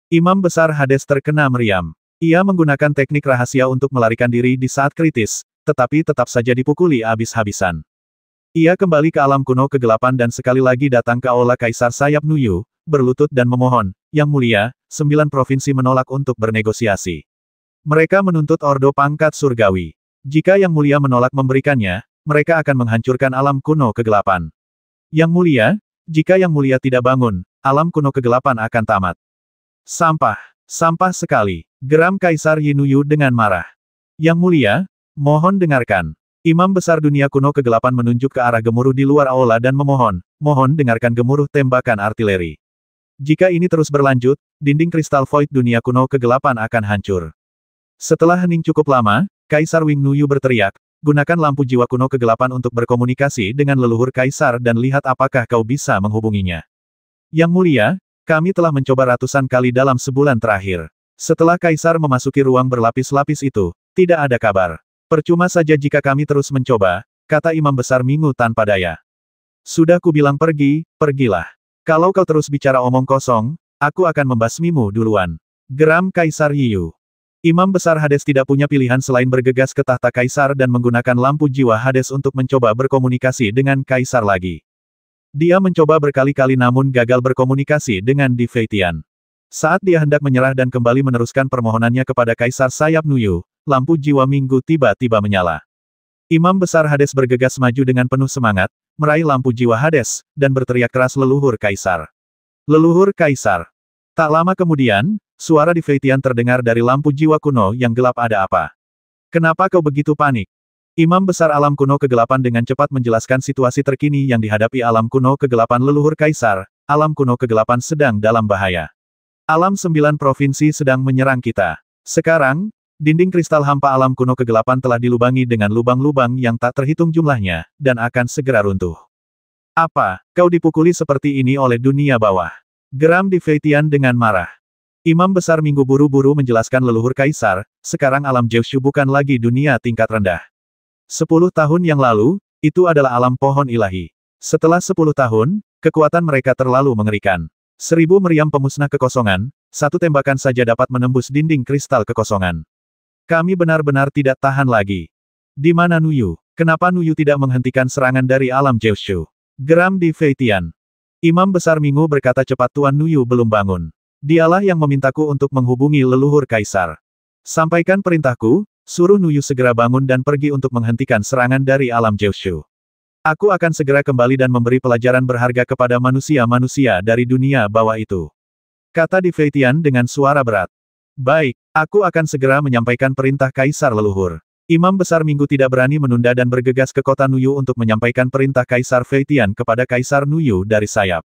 Imam besar Hades terkena meriam. Ia menggunakan teknik rahasia untuk melarikan diri di saat kritis, tetapi tetap saja dipukuli habis-habisan. Ia kembali ke alam kuno kegelapan dan sekali lagi datang ke aula Kaisar Sayap Nuyu, berlutut dan memohon, Yang Mulia, 9 provinsi menolak untuk bernegosiasi. Mereka menuntut Ordo Pangkat Surgawi. Jika Yang Mulia menolak memberikannya, mereka akan menghancurkan alam kuno kegelapan. Yang Mulia, jika Yang Mulia tidak bangun, alam kuno kegelapan akan tamat. Sampah, sampah sekali, geram Kaisar Yinuyu dengan marah. Yang Mulia, mohon dengarkan. Imam besar dunia kuno kegelapan menunjuk ke arah gemuruh di luar aula dan memohon, mohon dengarkan gemuruh tembakan artileri. Jika ini terus berlanjut, dinding kristal void dunia kuno kegelapan akan hancur. Setelah hening cukup lama, Kaisar Wing Nuyu berteriak, gunakan lampu jiwa kuno kegelapan untuk berkomunikasi dengan leluhur Kaisar dan lihat apakah kau bisa menghubunginya. Yang Mulia, kami telah mencoba ratusan kali dalam sebulan terakhir. Setelah Kaisar memasuki ruang berlapis-lapis itu, tidak ada kabar. Percuma saja jika kami terus mencoba, kata Imam Besar Mingu tanpa daya. Sudah kubilang pergi, pergilah. Kalau kau terus bicara omong kosong, aku akan membasmimu duluan. Geram Kaisar Yiyu. Imam Besar Hades tidak punya pilihan selain bergegas ke tahta Kaisar dan menggunakan lampu jiwa Hades untuk mencoba berkomunikasi dengan Kaisar lagi. Dia mencoba berkali-kali namun gagal berkomunikasi dengan Divetian. Saat dia hendak menyerah dan kembali meneruskan permohonannya kepada Kaisar Sayap Nuyu, lampu jiwa Minggu tiba-tiba menyala. Imam besar Hades bergegas maju dengan penuh semangat, meraih lampu jiwa Hades, dan berteriak keras leluhur Kaisar. Leluhur Kaisar. Tak lama kemudian, suara Divetian terdengar dari lampu jiwa kuno yang gelap. Ada apa? Kenapa kau begitu panik? Imam besar alam kuno kegelapan dengan cepat menjelaskan situasi terkini yang dihadapi alam kuno kegelapan leluhur Kaisar. Alam kuno kegelapan sedang dalam bahaya. Alam 9 provinsi sedang menyerang kita. Sekarang, dinding kristal hampa alam kuno kegelapan telah dilubangi dengan lubang-lubang yang tak terhitung jumlahnya, dan akan segera runtuh. Apa, kau dipukuli seperti ini oleh dunia bawah? Geram Divetian dengan marah. Imam besar Minggu buru-buru menjelaskan leluhur Kaisar, sekarang alam Jeushu bukan lagi dunia tingkat rendah. 10 tahun yang lalu, itu adalah alam pohon ilahi. Setelah 10 tahun, kekuatan mereka terlalu mengerikan. 1000 meriam pemusnah kekosongan, satu tembakan saja dapat menembus dinding kristal kekosongan. Kami benar-benar tidak tahan lagi. Di mana Nuyu? Kenapa Nuyu tidak menghentikan serangan dari alam Jeushu? Geram Divetian. Imam besar Mingu berkata cepat, Tuan Nuyu belum bangun. Dialah yang memintaku untuk menghubungi leluhur Kaisar. Sampaikan perintahku, suruh Nuyu segera bangun dan pergi untuk menghentikan serangan dari alam Jeushu. Aku akan segera kembali dan memberi pelajaran berharga kepada manusia-manusia dari dunia bawah itu. Kata Divetian dengan suara berat. Baik, aku akan segera menyampaikan perintah Kaisar leluhur. Imam besar Minggu tidak berani menunda dan bergegas ke kota Nuyu untuk menyampaikan perintah Kaisar Feitian kepada Kaisar Nuyu dari sayap.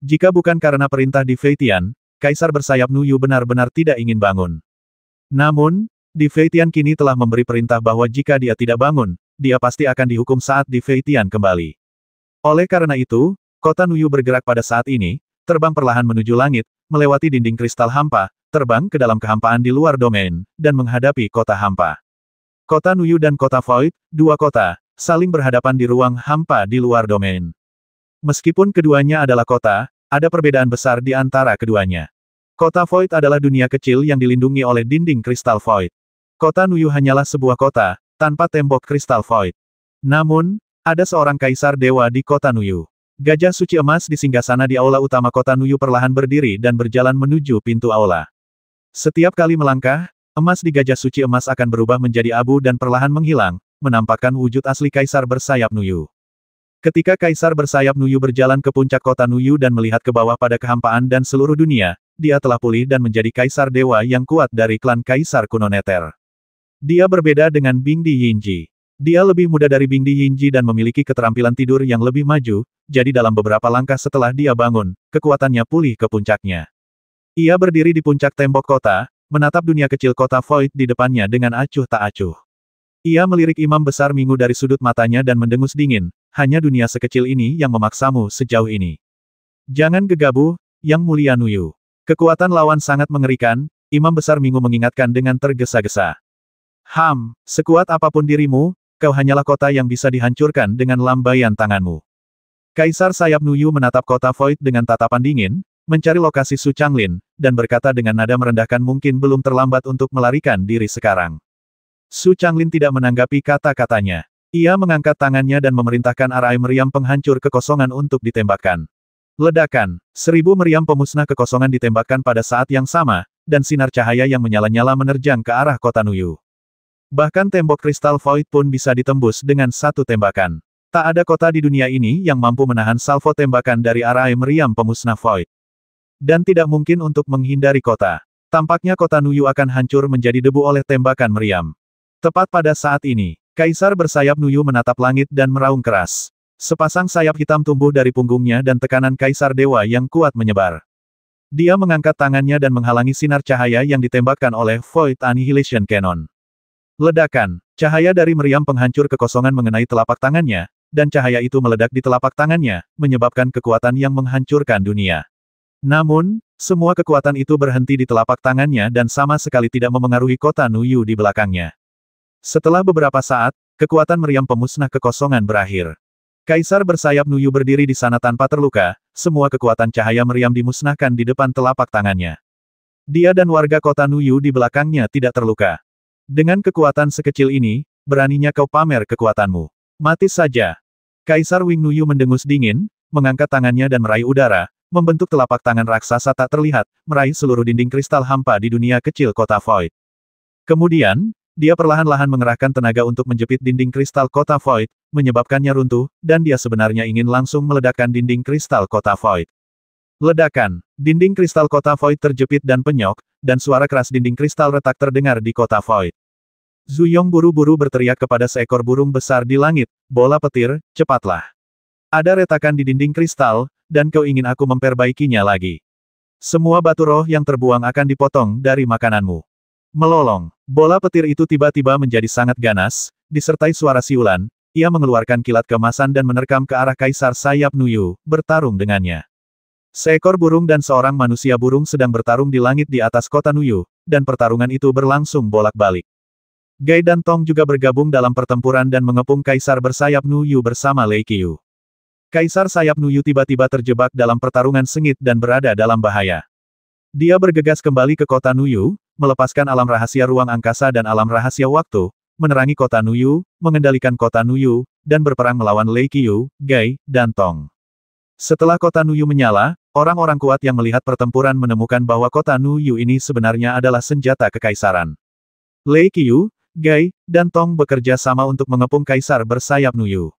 Jika bukan karena perintah Divetian, Kaisar bersayap Nuyu benar-benar tidak ingin bangun. Namun, Divetian kini telah memberi perintah bahwa jika dia tidak bangun, dia pasti akan dihukum saat Divetian kembali. Oleh karena itu, kota Nuyu bergerak pada saat ini, terbang perlahan menuju langit, melewati dinding kristal hampa, terbang ke dalam kehampaan di luar domain, dan menghadapi kota hampa. Kota Nuyu dan kota Void, dua kota, saling berhadapan di ruang hampa di luar domain. Meskipun keduanya adalah kota, ada perbedaan besar di antara keduanya. Kota Void adalah dunia kecil yang dilindungi oleh dinding kristal Void. Kota Nuyu hanyalah sebuah kota, tanpa tembok kristal Void. Namun, ada seorang kaisar dewa di kota Nuyu. Gajah suci emas di singgasana di aula utama kota Nuyu perlahan berdiri dan berjalan menuju pintu aula. Setiap kali melangkah, emas di gajah suci emas akan berubah menjadi abu dan perlahan menghilang, menampakkan wujud asli kaisar bersayap Nuyu. Ketika kaisar bersayap Nuyu berjalan ke puncak kota Nuyu dan melihat ke bawah pada kehampaan dan seluruh dunia, dia telah pulih dan menjadi kaisar dewa yang kuat dari klan kaisar kuno Nether. Dia berbeda dengan Bingdi Yinji. Dia lebih muda dari Bingdi Yinji dan memiliki keterampilan tidur yang lebih maju, jadi dalam beberapa langkah setelah dia bangun, kekuatannya pulih ke puncaknya. Ia berdiri di puncak tembok kota, menatap dunia kecil kota Void di depannya dengan acuh tak acuh. Ia melirik Imam besar Mingu dari sudut matanya dan mendengus dingin, hanya dunia sekecil ini yang memaksamu sejauh ini. Jangan gegabah, Yang Mulia Nuyu. Kekuatan lawan sangat mengerikan, Imam besar Mingu mengingatkan dengan tergesa-gesa. Sekuat apapun dirimu, kau hanyalah kota yang bisa dihancurkan dengan lambaian tanganmu. Kaisar sayap Nuyu menatap kota Void dengan tatapan dingin, mencari lokasi Su Changlin, dan berkata dengan nada merendahkan mungkin belum terlambat untuk melarikan diri sekarang. Su Changlin tidak menanggapi kata-katanya. Ia mengangkat tangannya dan memerintahkan arai meriam penghancur kekosongan untuk ditembakkan. Ledakan, 1000 meriam pemusnah kekosongan ditembakkan pada saat yang sama, dan sinar cahaya yang menyala-nyala menerjang ke arah kota Nuyu. Bahkan tembok kristal Void pun bisa ditembus dengan satu tembakan. Tak ada kota di dunia ini yang mampu menahan salvo tembakan dari arai meriam pemusnah Void. Dan tidak mungkin untuk menghindari kota. Tampaknya kota Nuyu akan hancur menjadi debu oleh tembakan meriam. Tepat pada saat ini, Kaisar bersayap Nuyu menatap langit dan meraung keras. Sepasang sayap hitam tumbuh dari punggungnya dan tekanan Kaisar Dewa yang kuat menyebar. Dia mengangkat tangannya dan menghalangi sinar cahaya yang ditembakkan oleh Void Annihilation Cannon. Ledakan, cahaya dari meriam penghancur kekosongan mengenai telapak tangannya, dan cahaya itu meledak di telapak tangannya, menyebabkan kekuatan yang menghancurkan dunia. Namun, semua kekuatan itu berhenti di telapak tangannya dan sama sekali tidak memengaruhi kota Nuyu di belakangnya. Setelah beberapa saat, kekuatan meriam pemusnah kekosongan berakhir. Kaisar bersayap Nuyu berdiri di sana tanpa terluka, semua kekuatan cahaya meriam dimusnahkan di depan telapak tangannya. Dia dan warga kota Nuyu di belakangnya tidak terluka. Dengan kekuatan sekecil ini, beraninya kau pamer kekuatanmu. Mati saja. Kaisar Wing Nuyu mendengus dingin, mengangkat tangannya dan meraih udara, membentuk telapak tangan raksasa tak terlihat, meraih seluruh dinding kristal hampa di dunia kecil kota Void. Kemudian, dia perlahan-lahan mengerahkan tenaga untuk menjepit dinding kristal kota Void, menyebabkannya runtuh, dan dia sebenarnya ingin langsung meledakkan dinding kristal kota Void. Ledakan, dinding kristal kota Void terjepit dan penyok, dan suara keras dinding kristal retak terdengar di kota Void. Zuyong buru-buru berteriak kepada seekor burung besar di langit, bola petir, cepatlah. Ada retakan di dinding kristal, dan kau ingin aku memperbaikinya lagi. Semua batu roh yang terbuang akan dipotong dari makananmu. Melolong, bola petir itu tiba-tiba menjadi sangat ganas, disertai suara siulan, ia mengeluarkan kilat kemasan dan menerkam ke arah Kaisar Sayap Nuyu, bertarung dengannya. Seekor burung dan seorang manusia burung sedang bertarung di langit di atas kota Nuyu, dan pertarungan itu berlangsung bolak-balik. Gai dan Tong juga bergabung dalam pertempuran dan mengepung Kaisar bersayap Nuyu bersama Lei Qiu. Kaisar sayap Nuyu tiba-tiba terjebak dalam pertarungan sengit dan berada dalam bahaya. Dia bergegas kembali ke kota Nuyu, melepaskan alam rahasia ruang angkasa dan alam rahasia waktu, menerangi kota Nuyu, mengendalikan kota Nuyu, dan berperang melawan Lei Qiu, Gai, dan Tong. Setelah kota Nuyu menyala, orang-orang kuat yang melihat pertempuran menemukan bahwa kota Nuyu ini sebenarnya adalah senjata kekaisaran. Lei Qiu, Gai, dan Tong bekerja sama untuk mengepung Kaisar bersayap Nuyu.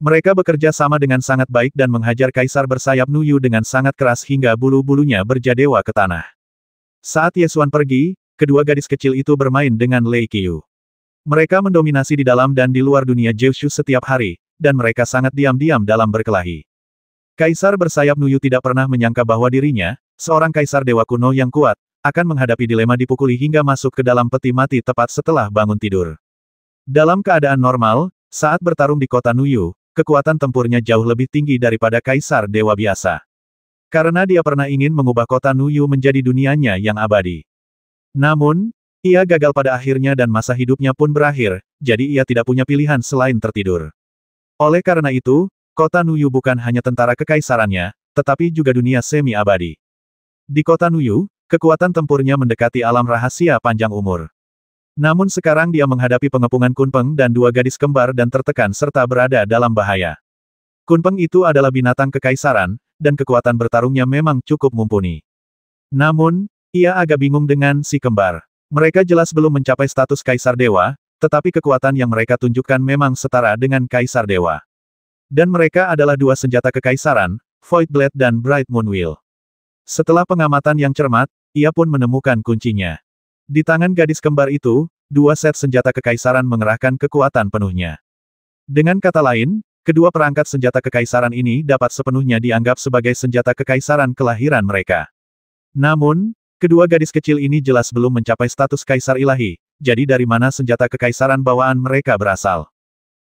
Mereka bekerja sama dengan sangat baik dan menghajar Kaisar bersayap Nuyu dengan sangat keras hingga bulu-bulunya berjadewa ke tanah. Saat Yesuan pergi, kedua gadis kecil itu bermain dengan Lei Qiu. Mereka mendominasi di dalam dan di luar dunia Jiushu setiap hari, dan mereka sangat diam-diam dalam berkelahi. Kaisar bersayap Nuyu tidak pernah menyangka bahwa dirinya, seorang kaisar dewa kuno yang kuat, akan menghadapi dilema dipukuli hingga masuk ke dalam peti mati tepat setelah bangun tidur. Dalam keadaan normal, saat bertarung di kota Nuyu, kekuatan tempurnya jauh lebih tinggi daripada kaisar dewa biasa. Karena dia pernah ingin mengubah kota Nuyu menjadi dunianya yang abadi. Namun, ia gagal pada akhirnya dan masa hidupnya pun berakhir, jadi ia tidak punya pilihan selain tertidur. Oleh karena itu, kota Nuyu bukan hanya tentara kekaisarannya, tetapi juga dunia semi-abadi. Di kota Nuyu, kekuatan tempurnya mendekati alam rahasia panjang umur. Namun sekarang dia menghadapi pengepungan Kunpeng dan dua gadis kembar dan tertekan serta berada dalam bahaya. Kunpeng itu adalah binatang kekaisaran, dan kekuatan bertarungnya memang cukup mumpuni. Namun, ia agak bingung dengan si kembar. Mereka jelas belum mencapai status kaisar dewa, tetapi kekuatan yang mereka tunjukkan memang setara dengan kaisar dewa. Dan mereka adalah dua senjata kekaisaran, Void Blade dan Bright Moon Wheel. Setelah pengamatan yang cermat, ia pun menemukan kuncinya. Di tangan gadis kembar itu, dua set senjata kekaisaran mengerahkan kekuatan penuhnya. Dengan kata lain, kedua perangkat senjata kekaisaran ini dapat sepenuhnya dianggap sebagai senjata kekaisaran kelahiran mereka. Namun, kedua gadis kecil ini jelas belum mencapai status kaisar ilahi, jadi dari mana senjata kekaisaran bawaan mereka berasal?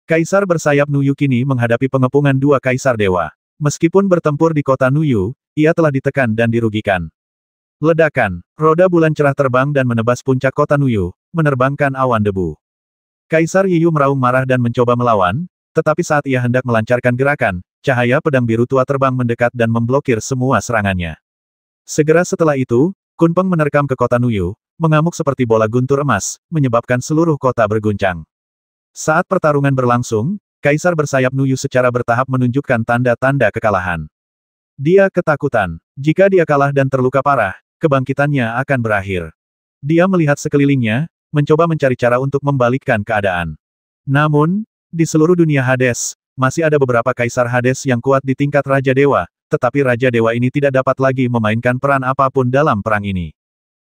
Kaisar bersayap Nuyu kini menghadapi pengepungan dua kaisar dewa. Meskipun bertempur di kota Nuyu, ia telah ditekan dan dirugikan. Ledakan, roda bulan cerah terbang dan menebas puncak kota Nuyu, menerbangkan awan debu. Kaisar Yiyu meraung marah dan mencoba melawan, tetapi saat ia hendak melancarkan gerakan, cahaya pedang biru tua terbang mendekat dan memblokir semua serangannya. Segera setelah itu, Kunpeng menerkam ke kota Nuyu, mengamuk seperti bola guntur emas, menyebabkan seluruh kota berguncang. Saat pertarungan berlangsung, Kaisar bersayap Nuyu secara bertahap menunjukkan tanda-tanda kekalahan. Dia ketakutan. Jika dia kalah dan terluka parah, kebangkitannya akan berakhir. Dia melihat sekelilingnya, mencoba mencari cara untuk membalikkan keadaan. Namun, di seluruh dunia Hades, masih ada beberapa Kaisar Hades yang kuat di tingkat Raja Dewa, tetapi Raja Dewa ini tidak dapat lagi memainkan peran apapun dalam perang ini.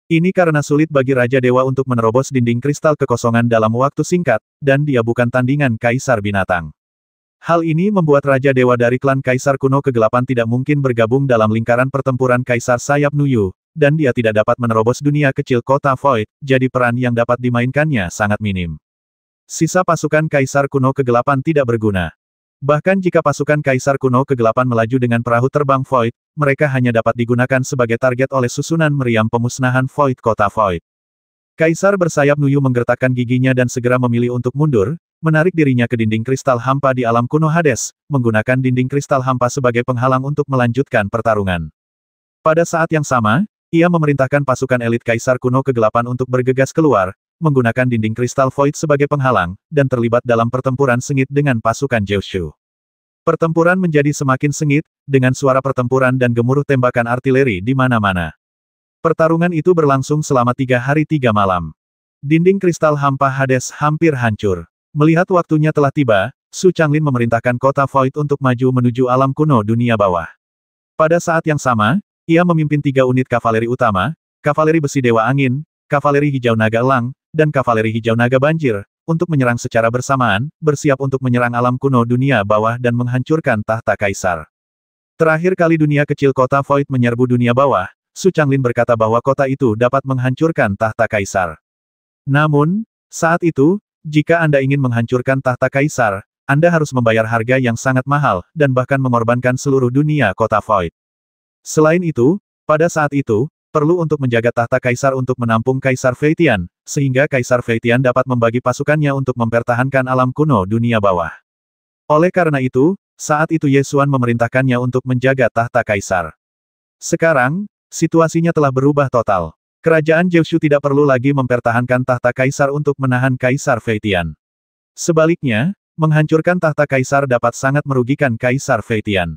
Ini karena sulit bagi Raja Dewa untuk menerobos dinding kristal kekosongan dalam waktu singkat, dan dia bukan tandingan Kaisar Binatang. Hal ini membuat Raja Dewa dari klan Kaisar Kuno Kegelapan tidak mungkin bergabung dalam lingkaran pertempuran Kaisar Sayap Nuyu, dan dia tidak dapat menerobos dunia kecil kota Void, jadi peran yang dapat dimainkannya sangat minim. Sisa pasukan Kaisar Kuno Kegelapan tidak berguna. Bahkan jika pasukan Kaisar Kuno Kegelapan melaju dengan perahu terbang Void, mereka hanya dapat digunakan sebagai target oleh susunan meriam pemusnahan Void kota Void. Kaisar bersayap Nuyu menggertakkan giginya dan segera memilih untuk mundur, menarik dirinya ke dinding kristal hampa di alam kuno Hades, menggunakan dinding kristal hampa sebagai penghalang untuk melanjutkan pertarungan. Pada saat yang sama, ia memerintahkan pasukan elit Kaisar Kuno Kegelapan untuk bergegas keluar, menggunakan dinding kristal Void sebagai penghalang, dan terlibat dalam pertempuran sengit dengan pasukan Jiushu. Pertempuran menjadi semakin sengit, dengan suara pertempuran dan gemuruh tembakan artileri di mana-mana. Pertarungan itu berlangsung selama 3 hari 3 malam. Dinding kristal hampa Hades hampir hancur. Melihat waktunya telah tiba, Su Changlin memerintahkan kota Void untuk maju menuju alam kuno dunia bawah. Pada saat yang sama, ia memimpin 3 unit kavaleri utama, kavaleri besi Dewa Angin, kavaleri hijau naga elang, dan kavaleri hijau naga banjir, untuk menyerang secara bersamaan, bersiap untuk menyerang alam kuno dunia bawah dan menghancurkan tahta kaisar. Terakhir kali dunia kecil kota Void menyerbu dunia bawah, Su Changlin berkata bahwa kota itu dapat menghancurkan tahta kaisar. Namun, saat itu, jika Anda ingin menghancurkan tahta kaisar, Anda harus membayar harga yang sangat mahal, dan bahkan mengorbankan seluruh dunia kota Void. Selain itu, pada saat itu, perlu untuk menjaga tahta kaisar untuk menampung Kaisar Feitian, sehingga Kaisar Feitian dapat membagi pasukannya untuk mempertahankan alam kuno dunia bawah. Oleh karena itu, saat itu Ye Xuan memerintahkannya untuk menjaga tahta kaisar. Sekarang, situasinya telah berubah total. Kerajaan Jiushu tidak perlu lagi mempertahankan tahta kaisar untuk menahan Kaisar Feitian. Sebaliknya, menghancurkan tahta kaisar dapat sangat merugikan Kaisar Feitian.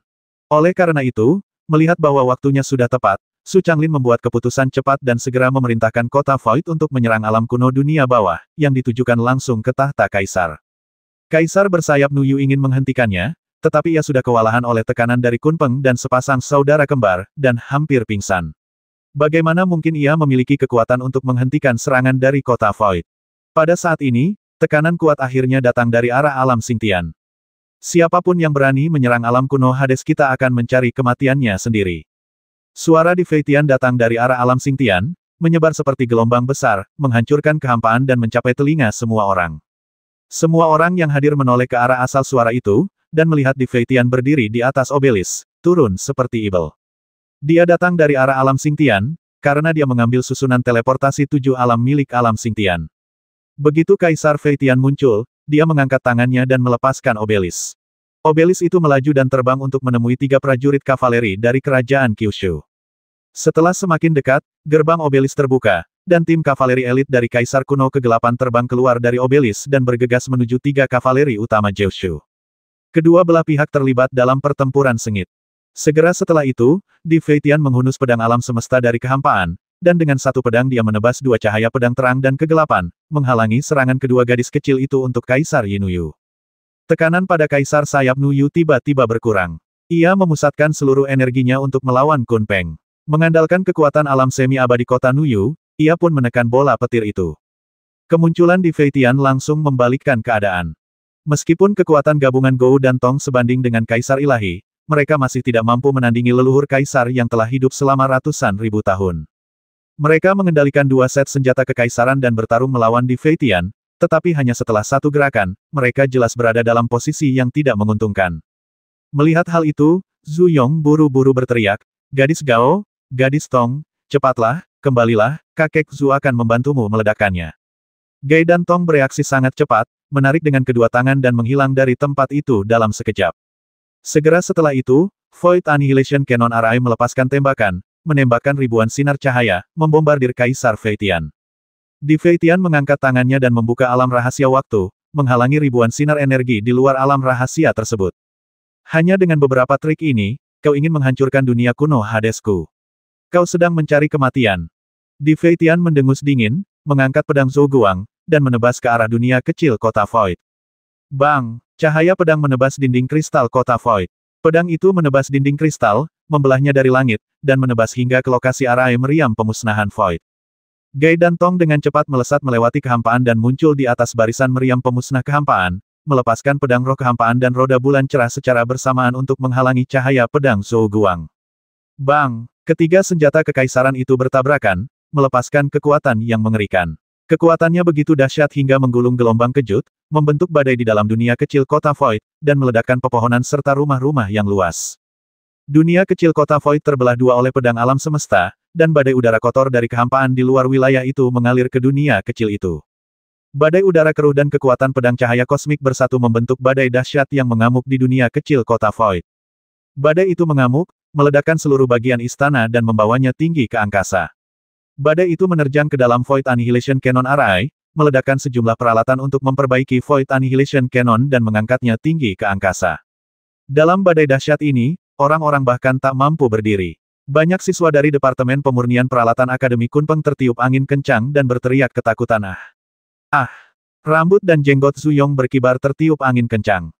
Oleh karena itu, melihat bahwa waktunya sudah tepat, Su Changlin membuat keputusan cepat dan segera memerintahkan kota Void untuk menyerang alam kuno dunia bawah, yang ditujukan langsung ke tahta kaisar. Kaisar bersayap Nuyu ingin menghentikannya, tetapi ia sudah kewalahan oleh tekanan dari Kunpeng dan sepasang saudara kembar, dan hampir pingsan. Bagaimana mungkin ia memiliki kekuatan untuk menghentikan serangan dari kota Void? Pada saat ini, tekanan kuat akhirnya datang dari arah alam Xingtian. Siapapun yang berani menyerang alam kuno Hades kita akan mencari kematiannya sendiri. Suara di Feitian datang dari arah alam Xingtian, menyebar seperti gelombang besar, menghancurkan kehampaan dan mencapai telinga semua orang. Semua orang yang hadir menoleh ke arah asal suara itu, dan melihat di Feitian berdiri di atas obelis, turun seperti ibel. Dia datang dari arah alam Xingtian, karena dia mengambil susunan teleportasi 7 alam milik alam Xingtian. Begitu Kaisar Feitian muncul, dia mengangkat tangannya dan melepaskan obelis. Obelis itu melaju dan terbang untuk menemui 3 prajurit kavaleri dari kerajaan Kyushu. Setelah semakin dekat, gerbang obelis terbuka, dan tim kavaleri elit dari Kaisar Kuno Kegelapan terbang keluar dari obelis dan bergegas menuju 3 kavaleri utama Jiushu. Kedua belah pihak terlibat dalam pertempuran sengit. Segera setelah itu, Di Feitian menghunus pedang alam semesta dari kehampaan, dan dengan satu pedang dia menebas 2 cahaya pedang terang dan kegelapan, menghalangi serangan kedua gadis kecil itu untuk Kaisar Yinuyu. Tekanan pada Kaisar Sayap Nuyu tiba-tiba berkurang. Ia memusatkan seluruh energinya untuk melawan Kunpeng. Mengandalkan kekuatan alam semi-abadi kota Nuyu, ia pun menekan bola petir itu. Kemunculan Di Feitian langsung membalikkan keadaan. Meskipun kekuatan gabungan Gou dan Tong sebanding dengan Kaisar Ilahi, mereka masih tidak mampu menandingi leluhur Kaisar yang telah hidup selama ratusan ribu tahun. Mereka mengendalikan 2 set senjata kekaisaran dan bertarung melawan Di Feitian, tetapi hanya setelah 1 gerakan, mereka jelas berada dalam posisi yang tidak menguntungkan. Melihat hal itu, Zhu Yong buru-buru berteriak, "Gadis Gao, gadis Tong, cepatlah, kembalilah, kakek Zhu akan membantumu meledakkannya." Gai dan Tong bereaksi sangat cepat, menarik dengan kedua tangan dan menghilang dari tempat itu dalam sekejap. Segera setelah itu, Void Annihilation Cannon Array melepaskan tembakan, menembakkan ribuan sinar cahaya, membombardir Kaisar Fei Tian. Di Fei Tian mengangkat tangannya dan membuka alam rahasia waktu, menghalangi ribuan sinar energi di luar alam rahasia tersebut. Hanya dengan beberapa trik ini, kau ingin menghancurkan dunia kuno Hadesku. Kau sedang mencari kematian. Di Fei Tian mendengus dingin, mengangkat pedang Zhou Guang, dan menebas ke arah dunia kecil kota Void. Bang! Cahaya pedang menebas dinding kristal kota Void. Pedang itu menebas dinding kristal, membelahnya dari langit, dan menebas hingga ke lokasi arai meriam pemusnahan Void. Gai dan Tong dengan cepat melesat melewati kehampaan dan muncul di atas barisan meriam pemusnah kehampaan, melepaskan pedang roh kehampaan dan roda bulan cerah secara bersamaan untuk menghalangi cahaya pedang Zhou Guang. Bang! Ketiga senjata kekaisaran itu bertabrakan, melepaskan kekuatan yang mengerikan. Kekuatannya begitu dahsyat hingga menggulung gelombang kejut, membentuk badai di dalam dunia kecil kota Void, dan meledakkan pepohonan serta rumah-rumah yang luas. Dunia kecil kota Void terbelah dua oleh pedang alam semesta, dan badai udara kotor dari kehampaan di luar wilayah itu mengalir ke dunia kecil itu. Badai udara keruh dan kekuatan pedang cahaya kosmik bersatu membentuk badai dahsyat yang mengamuk di dunia kecil kota Void. Badai itu mengamuk, meledakkan seluruh bagian istana dan membawanya tinggi ke angkasa. Badai itu menerjang ke dalam Void Annihilation Cannon Array, meledakkan sejumlah peralatan untuk memperbaiki Void Annihilation Cannon dan mengangkatnya tinggi ke angkasa. Dalam badai dahsyat ini, orang-orang bahkan tak mampu berdiri. Banyak siswa dari Departemen Pemurnian Peralatan Akademi Kunpeng tertiup angin kencang dan berteriak ketakutan Ah! Rambut dan jenggot Zuyong berkibar tertiup angin kencang.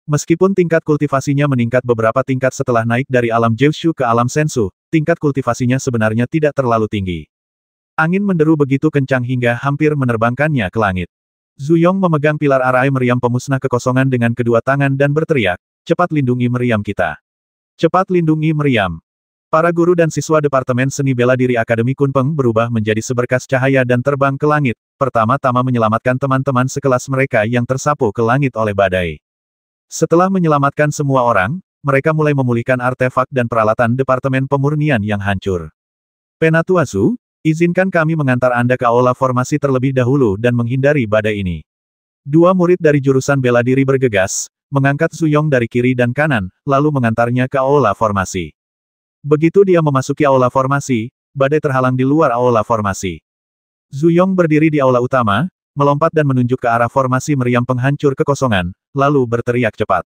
Meskipun tingkat kultivasinya meningkat beberapa tingkat setelah naik dari alam Jiushu ke alam Sensu, tingkat kultivasinya sebenarnya tidak terlalu tinggi. Angin menderu begitu kencang hingga hampir menerbangkannya ke langit. Zuyong memegang pilar arai meriam pemusnah kekosongan dengan kedua tangan dan berteriak, "Cepat lindungi meriam kita! Cepat lindungi meriam!" Para guru dan siswa Departemen Seni Bela Diri Akademi Kunpeng berubah menjadi seberkas cahaya dan terbang ke langit, pertama-tama menyelamatkan teman-teman sekelas mereka yang tersapu ke langit oleh badai. Setelah menyelamatkan semua orang, mereka mulai memulihkan artefak dan peralatan Departemen Pemurnian yang hancur. Penatuazu, izinkan kami mengantar Anda ke aula formasi terlebih dahulu dan menghindari badai ini. Dua murid dari jurusan bela diri bergegas, mengangkat Zuyong dari kiri dan kanan, lalu mengantarnya ke aula formasi. Begitu dia memasuki aula formasi, badai terhalang di luar aula formasi. Zuyong berdiri di aula utama, melompat dan menunjuk ke arah formasi meriam penghancur kekosongan, lalu berteriak cepat.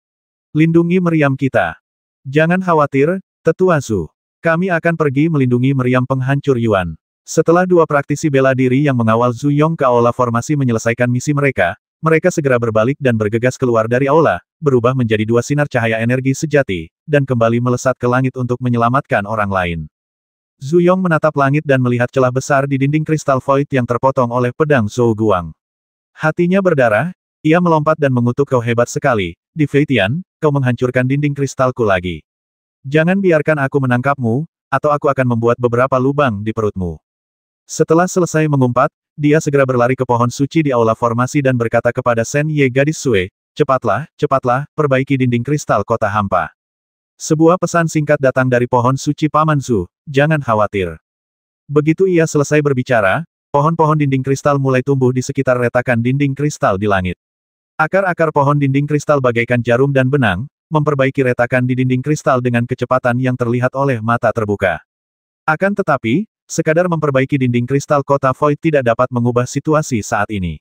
"Lindungi meriam kita. Jangan khawatir, Tetua Zu. Kami akan pergi melindungi meriam penghancur Yuan." Setelah dua praktisi bela diri yang mengawal Zuyong ke aula formasi menyelesaikan misi mereka, mereka segera berbalik dan bergegas keluar dari aula, berubah menjadi dua sinar cahaya energi sejati, dan kembali melesat ke langit untuk menyelamatkan orang lain. Zuyong menatap langit dan melihat celah besar di dinding kristal void yang terpotong oleh pedang Zhou Guang. Hatinya berdarah, ia melompat dan mengutuk, "Kau hebat sekali, Di Fei Tian, kau menghancurkan dinding kristalku lagi. Jangan biarkan aku menangkapmu, atau aku akan membuat beberapa lubang di perutmu." Setelah selesai mengumpat, dia segera berlari ke pohon suci di aula formasi dan berkata kepada Sen Ye gadis Sue, "Cepatlah, cepatlah, perbaiki dinding kristal kota hampa." Sebuah pesan singkat datang dari pohon suci Paman Zhu, "Jangan khawatir." Begitu ia selesai berbicara, pohon-pohon dinding kristal mulai tumbuh di sekitar retakan dinding kristal di langit. Akar-akar pohon dinding kristal bagaikan jarum dan benang, memperbaiki retakan di dinding kristal dengan kecepatan yang terlihat oleh mata terbuka. Akan tetapi, sekadar memperbaiki dinding kristal kota Void tidak dapat mengubah situasi saat ini.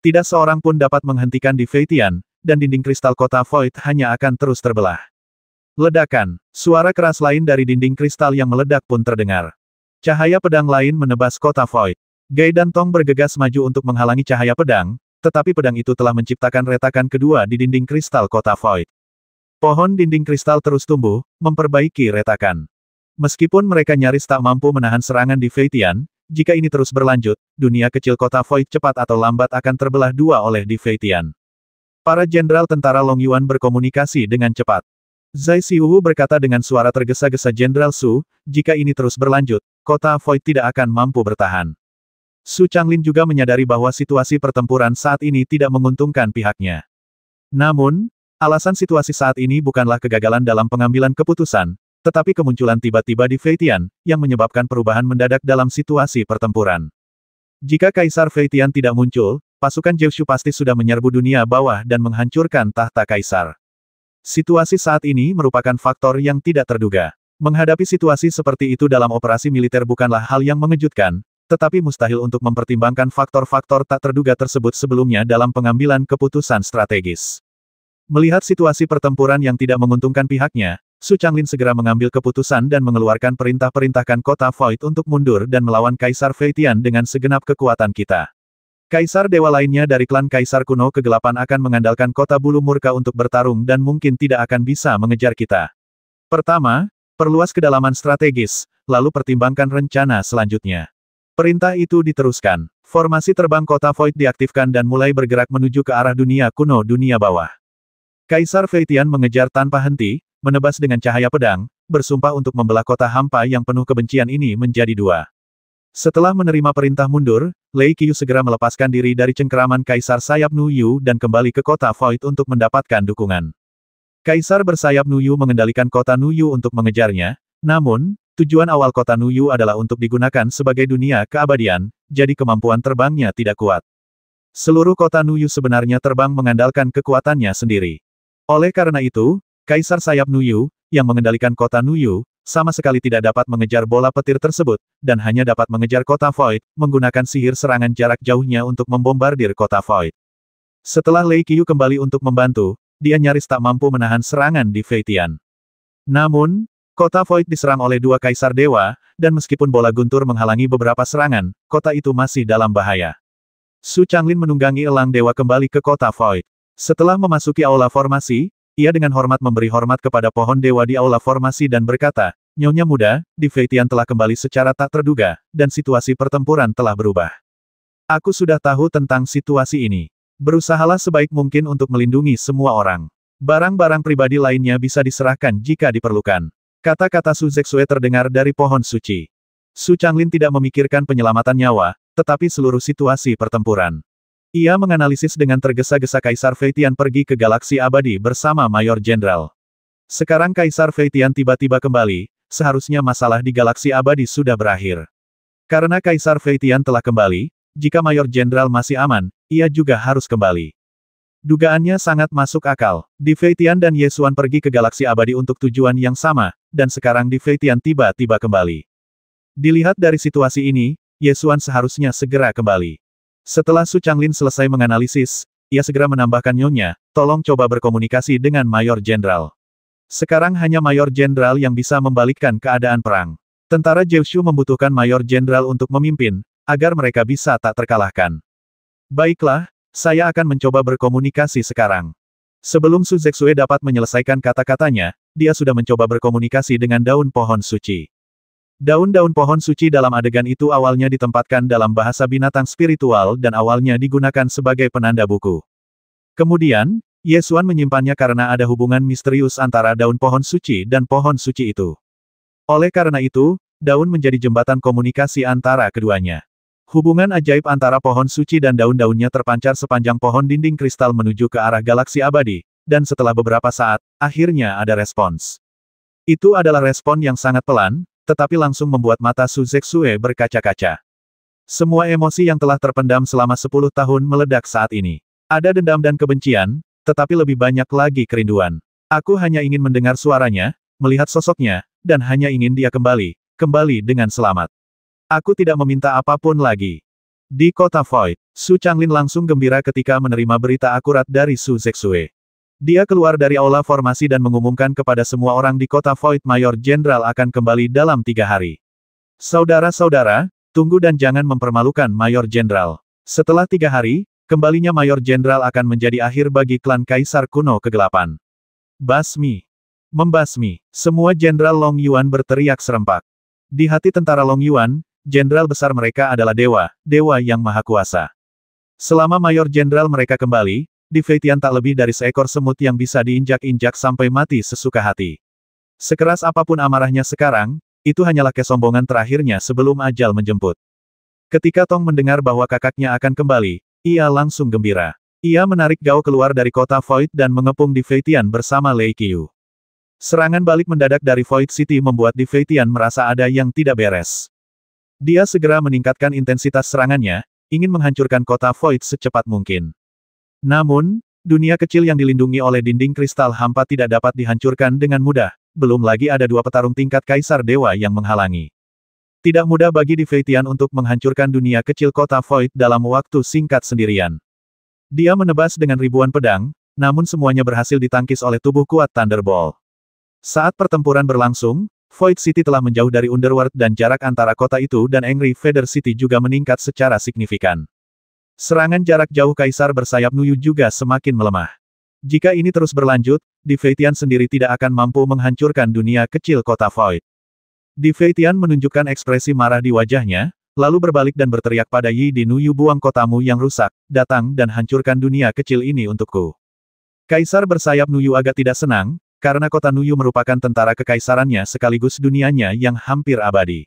Tidak seorang pun dapat menghentikan Di Fei Tian, dan dinding kristal kota Void hanya akan terus terbelah. Ledakan. Suara keras lain dari dinding kristal yang meledak pun terdengar. Cahaya pedang lain menebas kota Void. Gai dan Tong bergegas maju untuk menghalangi cahaya pedang, tetapi pedang itu telah menciptakan retakan kedua di dinding kristal kota Void. Pohon dinding kristal terus tumbuh, memperbaiki retakan. Meskipun mereka nyaris tak mampu menahan serangan Di Fei Tian, jika ini terus berlanjut, dunia kecil kota Void cepat atau lambat akan terbelah dua oleh Di Fei Tian. Para jenderal tentara Long Yuan berkomunikasi dengan cepat. Zai Xiuwu berkata dengan suara tergesa-gesa, "Jenderal Su, jika ini terus berlanjut, kota Void tidak akan mampu bertahan." Su Changlin juga menyadari bahwa situasi pertempuran saat ini tidak menguntungkan pihaknya. Namun, alasan situasi saat ini bukanlah kegagalan dalam pengambilan keputusan, tetapi kemunculan tiba-tiba Di Fei Tian, yang menyebabkan perubahan mendadak dalam situasi pertempuran. Jika Kaisar Fei Tian tidak muncul, pasukan Jiushu pasti sudah menyerbu dunia bawah dan menghancurkan tahta Kaisar. Situasi saat ini merupakan faktor yang tidak terduga. Menghadapi situasi seperti itu dalam operasi militer bukanlah hal yang mengejutkan, tetapi mustahil untuk mempertimbangkan faktor-faktor tak terduga tersebut sebelumnya dalam pengambilan keputusan strategis. Melihat situasi pertempuran yang tidak menguntungkan pihaknya, Su Changlin segera mengambil keputusan dan mengeluarkan perintah-perintahkan kota Void untuk mundur dan melawan Kaisar Fei Tian dengan segenap kekuatan kita. Kaisar dewa lainnya dari klan Kaisar kuno kegelapan akan mengandalkan kota bulu murka untuk bertarung dan mungkin tidak akan bisa mengejar kita. Pertama, perluas kedalaman strategis, lalu pertimbangkan rencana selanjutnya. Perintah itu diteruskan. Formasi terbang kota Void diaktifkan dan mulai bergerak menuju ke arah dunia kuno dunia bawah. Kaisar Fei Tian mengejar tanpa henti, menebas dengan cahaya pedang, bersumpah untuk membelah kota hampa yang penuh kebencian ini menjadi dua. Setelah menerima perintah mundur, Lei Qiu segera melepaskan diri dari cengkeraman Kaisar Sayap Nuyu dan kembali ke kota Void untuk mendapatkan dukungan. Kaisar bersayap Nuyu mengendalikan kota Nuyu untuk mengejarnya, namun, tujuan awal kota Nuyu adalah untuk digunakan sebagai dunia keabadian, jadi kemampuan terbangnya tidak kuat. Seluruh kota Nuyu sebenarnya terbang mengandalkan kekuatannya sendiri. Oleh karena itu, Kaisar Sayap Nuyu, yang mengendalikan kota Nuyu, sama sekali tidak dapat mengejar bola petir tersebut, dan hanya dapat mengejar kota Void, menggunakan sihir serangan jarak jauhnya untuk membombardir kota Void. Setelah Lei Qiu kembali untuk membantu, dia nyaris tak mampu menahan serangan di Fei Tian. Namun, kota Void diserang oleh dua kaisar dewa, dan meskipun bola guntur menghalangi beberapa serangan, kota itu masih dalam bahaya. Su Changlin menunggangi elang dewa kembali ke kota Void. Setelah memasuki aula formasi, ia dengan hormat memberi hormat kepada pohon dewa di aula formasi dan berkata, Nyonya muda, di Fei Tian telah kembali secara tak terduga, dan situasi pertempuran telah berubah. Aku sudah tahu tentang situasi ini. Berusahalah sebaik mungkin untuk melindungi semua orang. Barang-barang pribadi lainnya bisa diserahkan jika diperlukan. Kata-kata Su Zexue terdengar dari pohon suci. Su Changlin tidak memikirkan penyelamatan nyawa, tetapi seluruh situasi pertempuran. Ia menganalisis dengan tergesa-gesa Kaisar Fei Tian pergi ke galaksi abadi bersama Mayor Jenderal. Sekarang Kaisar Fei Tian tiba-tiba kembali, seharusnya masalah di galaksi abadi sudah berakhir. Karena Kaisar Fei Tian telah kembali, jika Mayor Jenderal masih aman, ia juga harus kembali. Dugaannya sangat masuk akal. Di Fei Tian dan Ye Xuan pergi ke galaksi abadi untuk tujuan yang sama, dan sekarang Di Fei Tian tiba-tiba kembali. Dilihat dari situasi ini, Ye Xuan seharusnya segera kembali. Setelah Su Changlin selesai menganalisis, ia segera menambahkan Nyonya, tolong coba berkomunikasi dengan Mayor Jenderal. Sekarang hanya Mayor Jenderal yang bisa membalikkan keadaan perang. Tentara Jiushu membutuhkan Mayor Jenderal untuk memimpin, agar mereka bisa tak terkalahkan. Baiklah, saya akan mencoba berkomunikasi sekarang. Sebelum Su Zexue dapat menyelesaikan kata-katanya, dia sudah mencoba berkomunikasi dengan daun pohon suci. Daun-daun pohon suci dalam adegan itu awalnya ditempatkan dalam bahasa binatang spiritual dan awalnya digunakan sebagai penanda buku. Kemudian, Ye Xuan menyimpannya karena ada hubungan misterius antara daun pohon suci dan pohon suci itu. Oleh karena itu, daun menjadi jembatan komunikasi antara keduanya. Hubungan ajaib antara pohon suci dan daun-daunnya terpancar sepanjang pohon dinding kristal menuju ke arah galaksi abadi, dan setelah beberapa saat, akhirnya ada respons. Itu adalah respon yang sangat pelan, tetapi langsung membuat mata Su Zexue berkaca-kaca. Semua emosi yang telah terpendam selama 10 tahun meledak saat ini. Ada dendam dan kebencian, tetapi lebih banyak lagi kerinduan. Aku hanya ingin mendengar suaranya, melihat sosoknya, dan hanya ingin dia kembali dengan selamat. Aku tidak meminta apapun lagi. Di kota Void, Su Changlin langsung gembira ketika menerima berita akurat dari Su Zexue. Dia keluar dari aula formasi dan mengumumkan kepada semua orang di kota Void Mayor Jenderal akan kembali dalam 3 hari. Saudara-saudara, tunggu dan jangan mempermalukan Mayor Jenderal. Setelah 3 hari, kembalinya Mayor Jenderal akan menjadi akhir bagi klan Kaisar kuno kegelapan. Basmi. Membasmi. Semua Jenderal Long Yuan berteriak serempak. Di hati tentara Long Yuan, Jenderal besar mereka adalah dewa yang maha kuasa. Selama Mayor Jenderal mereka kembali, Di Fei Tian tak lebih dari seekor semut yang bisa diinjak-injak sampai mati sesuka hati. Sekeras apapun amarahnya sekarang, itu hanyalah kesombongan terakhirnya sebelum ajal menjemput. Ketika Tong mendengar bahwa kakaknya akan kembali, ia langsung gembira. Ia menarik Gao keluar dari kota Void dan mengepung Di Fei Tian bersama Lei Qiu. Serangan balik mendadak dari Void City membuat Di Fei Tian merasa ada yang tidak beres. Dia segera meningkatkan intensitas serangannya, ingin menghancurkan kota Void secepat mungkin. Namun, dunia kecil yang dilindungi oleh dinding kristal hampa tidak dapat dihancurkan dengan mudah, belum lagi ada dua petarung tingkat Kaisar Dewa yang menghalangi. Tidak mudah bagi Di Feitian untuk menghancurkan dunia kecil kota Void dalam waktu singkat sendirian. Dia menebas dengan ribuan pedang, namun semuanya berhasil ditangkis oleh tubuh kuat Thunderbolt. Saat pertempuran berlangsung, Void City telah menjauh dari Underworld dan jarak antara kota itu dan Angry Feather City juga meningkat secara signifikan. Serangan jarak jauh Kaisar bersayap Nuyu juga semakin melemah. Jika ini terus berlanjut, Di Feitian sendiri tidak akan mampu menghancurkan dunia kecil kota Void. Di Feitian menunjukkan ekspresi marah di wajahnya, lalu berbalik dan berteriak pada Yi Di Nuyu, buang kotamu yang rusak, datang dan hancurkan dunia kecil ini untukku. Kaisar bersayap Nuyu agak tidak senang, karena kota Nuyu merupakan tentara kekaisarannya sekaligus dunianya yang hampir abadi.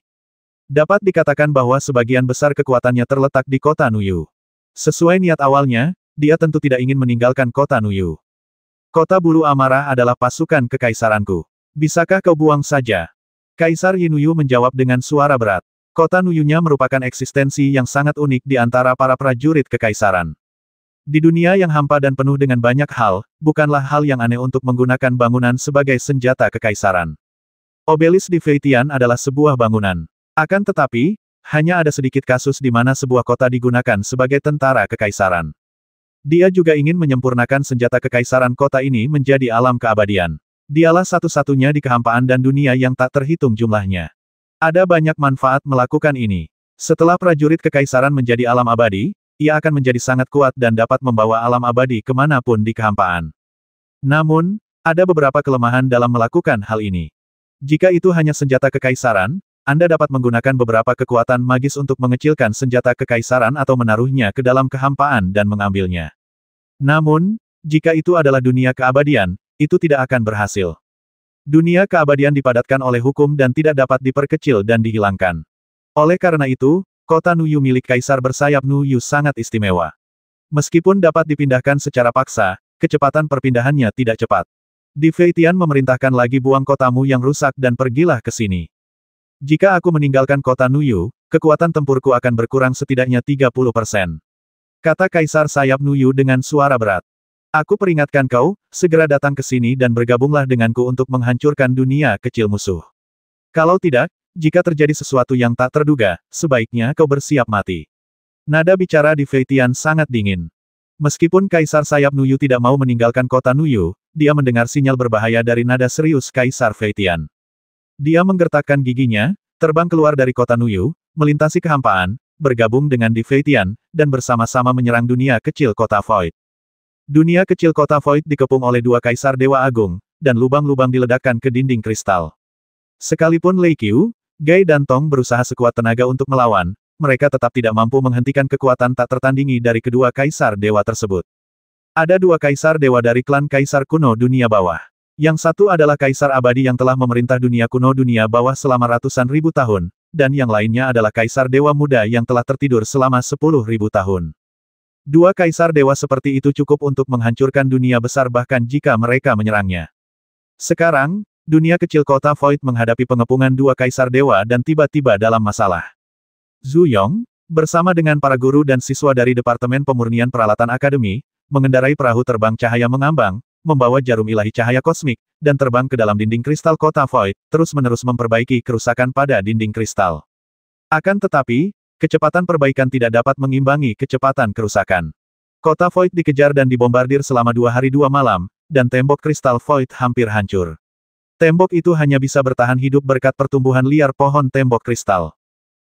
Dapat dikatakan bahwa sebagian besar kekuatannya terletak di kota Nuyu. Sesuai niat awalnya, dia tentu tidak ingin meninggalkan kota Nuyu. Kota Bulu Amarah adalah pasukan kekaisaranku. Bisakah kau buang saja? Kaisar Yi Nuyu menjawab dengan suara berat. Kota Nuyunya merupakan eksistensi yang sangat unik di antara para prajurit kekaisaran. Di dunia yang hampa dan penuh dengan banyak hal, bukanlah hal yang aneh untuk menggunakan bangunan sebagai senjata kekaisaran. Obelisk Di Feitian adalah sebuah bangunan. Akan tetapi, hanya ada sedikit kasus di mana sebuah kota digunakan sebagai tentara kekaisaran. Dia juga ingin menyempurnakan senjata kekaisaran kota ini menjadi alam keabadian. Dialah satu-satunya di kehampaan dan dunia yang tak terhitung jumlahnya. Ada banyak manfaat melakukan ini. Setelah prajurit kekaisaran menjadi alam abadi, ia akan menjadi sangat kuat dan dapat membawa alam abadi kemanapun di kehampaan. Namun, ada beberapa kelemahan dalam melakukan hal ini. Jika itu hanya senjata kekaisaran, Anda dapat menggunakan beberapa kekuatan magis untuk mengecilkan senjata kekaisaran atau menaruhnya ke dalam kehampaan dan mengambilnya. Namun, jika itu adalah dunia keabadian, itu tidak akan berhasil. Dunia keabadian dipadatkan oleh hukum dan tidak dapat diperkecil dan dihilangkan. Oleh karena itu, kota Nuyu milik Kaisar bersayap Nuyu sangat istimewa. Meskipun dapat dipindahkan secara paksa, kecepatan perpindahannya tidak cepat. Di Feitian memerintahkan lagi, buang kotamu yang rusak dan pergilah ke sini. Jika aku meninggalkan kota Nuyu, kekuatan tempurku akan berkurang setidaknya 30%. Kata Kaisar Sayap Nuyu dengan suara berat. Aku peringatkan kau, segera datang ke sini dan bergabunglah denganku untuk menghancurkan dunia kecil musuh. Kalau tidak, jika terjadi sesuatu yang tak terduga, sebaiknya kau bersiap mati. Nada bicara Di Feitian sangat dingin. Meskipun Kaisar Sayap Nuyu tidak mau meninggalkan kota Nuyu, dia mendengar sinyal berbahaya dari nada serius Kaisar Feitian. Dia menggertakkan giginya, terbang keluar dari kota Nuyu, melintasi kehampaan, bergabung dengan Di Feitian, dan bersama-sama menyerang dunia kecil kota Void. Dunia kecil kota Void dikepung oleh dua Kaisar Dewa Agung, dan lubang-lubang diledakkan ke dinding kristal. Sekalipun Lei Qiu, Gai dan Tong berusaha sekuat tenaga untuk melawan, mereka tetap tidak mampu menghentikan kekuatan tak tertandingi dari kedua Kaisar Dewa tersebut. Ada dua Kaisar Dewa dari klan Kaisar Kuno Dunia Bawah. Yang satu adalah Kaisar Abadi yang telah memerintah dunia kuno dunia bawah selama ratusan ribu tahun, dan yang lainnya adalah Kaisar Dewa Muda yang telah tertidur selama 10.000 tahun. Dua Kaisar Dewa seperti itu cukup untuk menghancurkan dunia besar bahkan jika mereka menyerangnya. Sekarang, dunia kecil kota Void menghadapi pengepungan dua Kaisar Dewa dan tiba-tiba dalam masalah. Zhu Yong, bersama dengan para guru dan siswa dari Departemen Pemurnian Peralatan Akademi, mengendarai perahu terbang cahaya mengambang, membawa jarum ilahi cahaya kosmik, dan terbang ke dalam dinding kristal kota Void, terus-menerus memperbaiki kerusakan pada dinding kristal. Akan tetapi, kecepatan perbaikan tidak dapat mengimbangi kecepatan kerusakan. Kota Void dikejar dan dibombardir selama 2 hari 2 malam, dan tembok kristal Void hampir hancur. Tembok itu hanya bisa bertahan hidup berkat pertumbuhan liar pohon tembok kristal.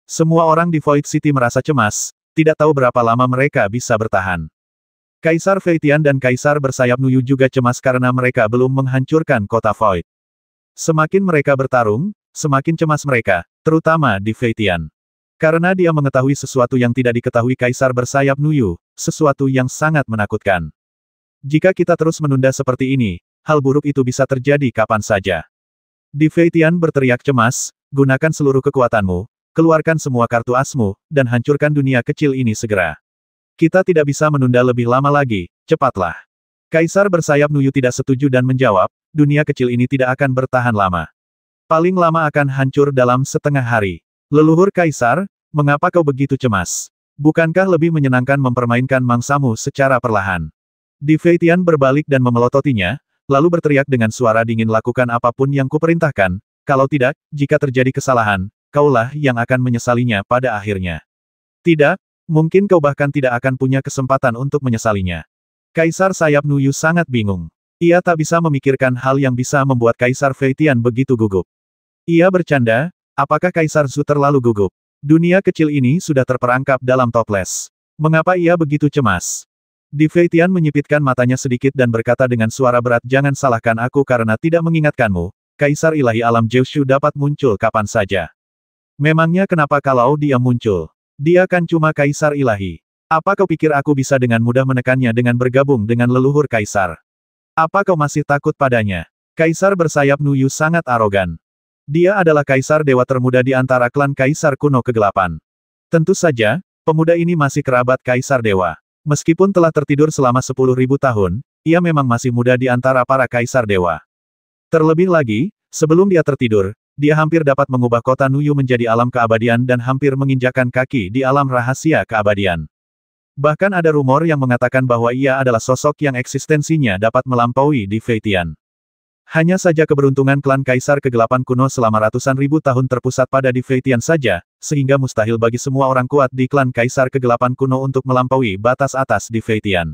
Semua orang di Void City merasa cemas, tidak tahu berapa lama mereka bisa bertahan. Kaisar Feitian dan Kaisar Bersayap Nuyu juga cemas karena mereka belum menghancurkan kota Void. Semakin mereka bertarung, semakin cemas mereka, terutama di Feitian. Karena dia mengetahui sesuatu yang tidak diketahui Kaisar Bersayap Nuyu, sesuatu yang sangat menakutkan. Jika kita terus menunda seperti ini, hal buruk itu bisa terjadi kapan saja. Di Feitian berteriak cemas, gunakan seluruh kekuatanmu, keluarkan semua kartu asmu, dan hancurkan dunia kecil ini segera. Kita tidak bisa menunda lebih lama lagi, cepatlah. Kaisar Bersayap Nuyu tidak setuju dan menjawab, dunia kecil ini tidak akan bertahan lama. Paling lama akan hancur dalam setengah hari. Leluhur Kaisar, mengapa kau begitu cemas? Bukankah lebih menyenangkan mempermainkan mangsamu secara perlahan? Di Feitian berbalik dan memelototinya, lalu berteriak dengan suara dingin, lakukan apapun yang kuperintahkan, kalau tidak, jika terjadi kesalahan, kaulah yang akan menyesalinya pada akhirnya. Tidak, mungkin kau bahkan tidak akan punya kesempatan untuk menyesalinya. Kaisar Sayap Nuyu sangat bingung. Ia tak bisa memikirkan hal yang bisa membuat Kaisar Fei Tian begitu gugup. Ia bercanda, apakah Kaisar Zhu terlalu gugup? Dunia kecil ini sudah terperangkap dalam toples. Mengapa ia begitu cemas? Di Fei Tian menyipitkan matanya sedikit dan berkata dengan suara berat, jangan salahkan aku karena tidak mengingatkanmu, Kaisar Ilahi Alam Jiushu dapat muncul kapan saja. Memangnya kenapa kalau dia muncul? Dia kan cuma Kaisar Ilahi. Apa kau pikir aku bisa dengan mudah menekannya dengan bergabung dengan leluhur Kaisar? Apa kau masih takut padanya? Kaisar bersayap Nuyu sangat arogan. Dia adalah Kaisar Dewa termuda di antara klan Kaisar kuno kegelapan. Tentu saja, pemuda ini masih kerabat Kaisar Dewa. Meskipun telah tertidur selama 10.000 tahun, ia memang masih muda di antara para Kaisar Dewa. Terlebih lagi, sebelum dia tertidur, dia hampir dapat mengubah kota Nuyu menjadi alam keabadian dan hampir menginjakkan kaki di alam rahasia keabadian. Bahkan ada rumor yang mengatakan bahwa ia adalah sosok yang eksistensinya dapat melampaui di Fei Tian. Hanya saja keberuntungan klan Kaisar Kegelapan kuno selama ratusan ribu tahun terpusat pada di Fei Tian saja, sehingga mustahil bagi semua orang kuat di klan Kaisar Kegelapan kuno untuk melampaui batas atas di Fei Tian.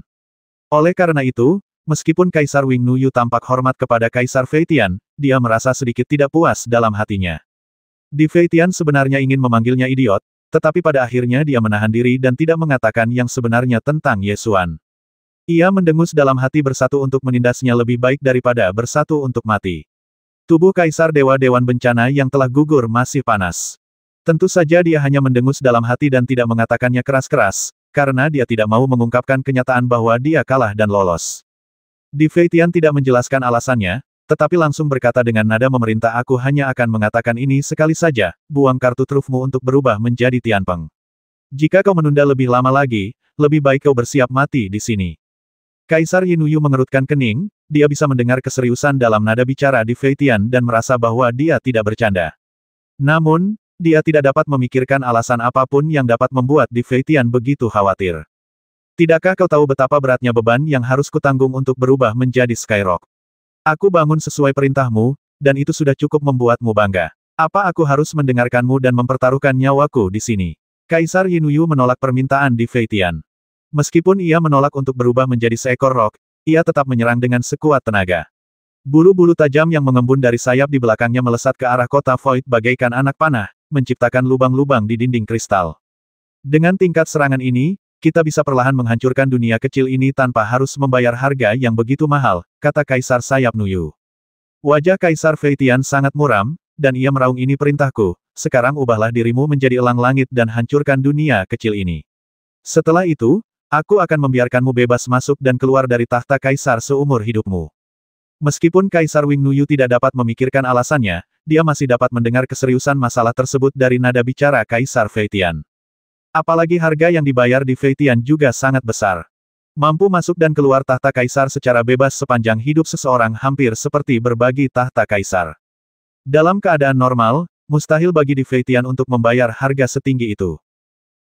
Oleh karena itu, meskipun Kaisar Wing Nuyu tampak hormat kepada Kaisar Fei Tian, dia merasa sedikit tidak puas dalam hatinya. Di Fei Tian sebenarnya ingin memanggilnya idiot, tetapi pada akhirnya dia menahan diri dan tidak mengatakan yang sebenarnya tentang Ye Xuan. Ia mendengus dalam hati, bersatu untuk menindasnya lebih baik daripada bersatu untuk mati. Tubuh Kaisar Dewa-Dewan Bencana yang telah gugur masih panas. Tentu saja dia hanya mendengus dalam hati dan tidak mengatakannya keras-keras, karena dia tidak mau mengungkapkan kenyataan bahwa dia kalah dan lolos. Di Fei Tian tidak menjelaskan alasannya, tetapi langsung berkata dengan nada memerintah, aku hanya akan mengatakan ini sekali saja, buang kartu trufmu untuk berubah menjadi Tianpeng. Jika kau menunda lebih lama lagi, lebih baik kau bersiap mati di sini. Kaisar Yi Nuyu mengerutkan kening, dia bisa mendengar keseriusan dalam nada bicara di Fei Tian dan merasa bahwa dia tidak bercanda. Namun, dia tidak dapat memikirkan alasan apapun yang dapat membuat di Fei Tian begitu khawatir. Tidakkah kau tahu betapa beratnya beban yang harus kutanggung untuk berubah menjadi Skyrock? Aku bangun sesuai perintahmu, dan itu sudah cukup membuatmu bangga. Apa aku harus mendengarkanmu dan mempertaruhkan nyawaku di sini? Kaisar Yi Nuyu menolak permintaan di Fei Tian. Meskipun ia menolak untuk berubah menjadi seekor rock, ia tetap menyerang dengan sekuat tenaga. Bulu-bulu tajam yang mengembun dari sayap di belakangnya melesat ke arah kota Void bagaikan anak panah, menciptakan lubang-lubang di dinding kristal. Dengan tingkat serangan ini, kita bisa perlahan menghancurkan dunia kecil ini tanpa harus membayar harga yang begitu mahal, kata Kaisar Sayap Nuyu. Wajah Kaisar Fei Tian sangat muram, dan ia meraung, ini perintahku, sekarang ubahlah dirimu menjadi elang langit dan hancurkan dunia kecil ini. Setelah itu, aku akan membiarkanmu bebas masuk dan keluar dari tahta Kaisar seumur hidupmu. Meskipun Kaisar Wing Nuyu tidak dapat memikirkan alasannya, dia masih dapat mendengar keseriusan masalah tersebut dari nada bicara Kaisar Fei Tian. Apalagi harga yang dibayar di Fei Tian juga sangat besar. Mampu masuk dan keluar tahta Kaisar secara bebas sepanjang hidup seseorang hampir seperti berbagi tahta Kaisar. Dalam keadaan normal, mustahil bagi di Fei Tian untuk membayar harga setinggi itu.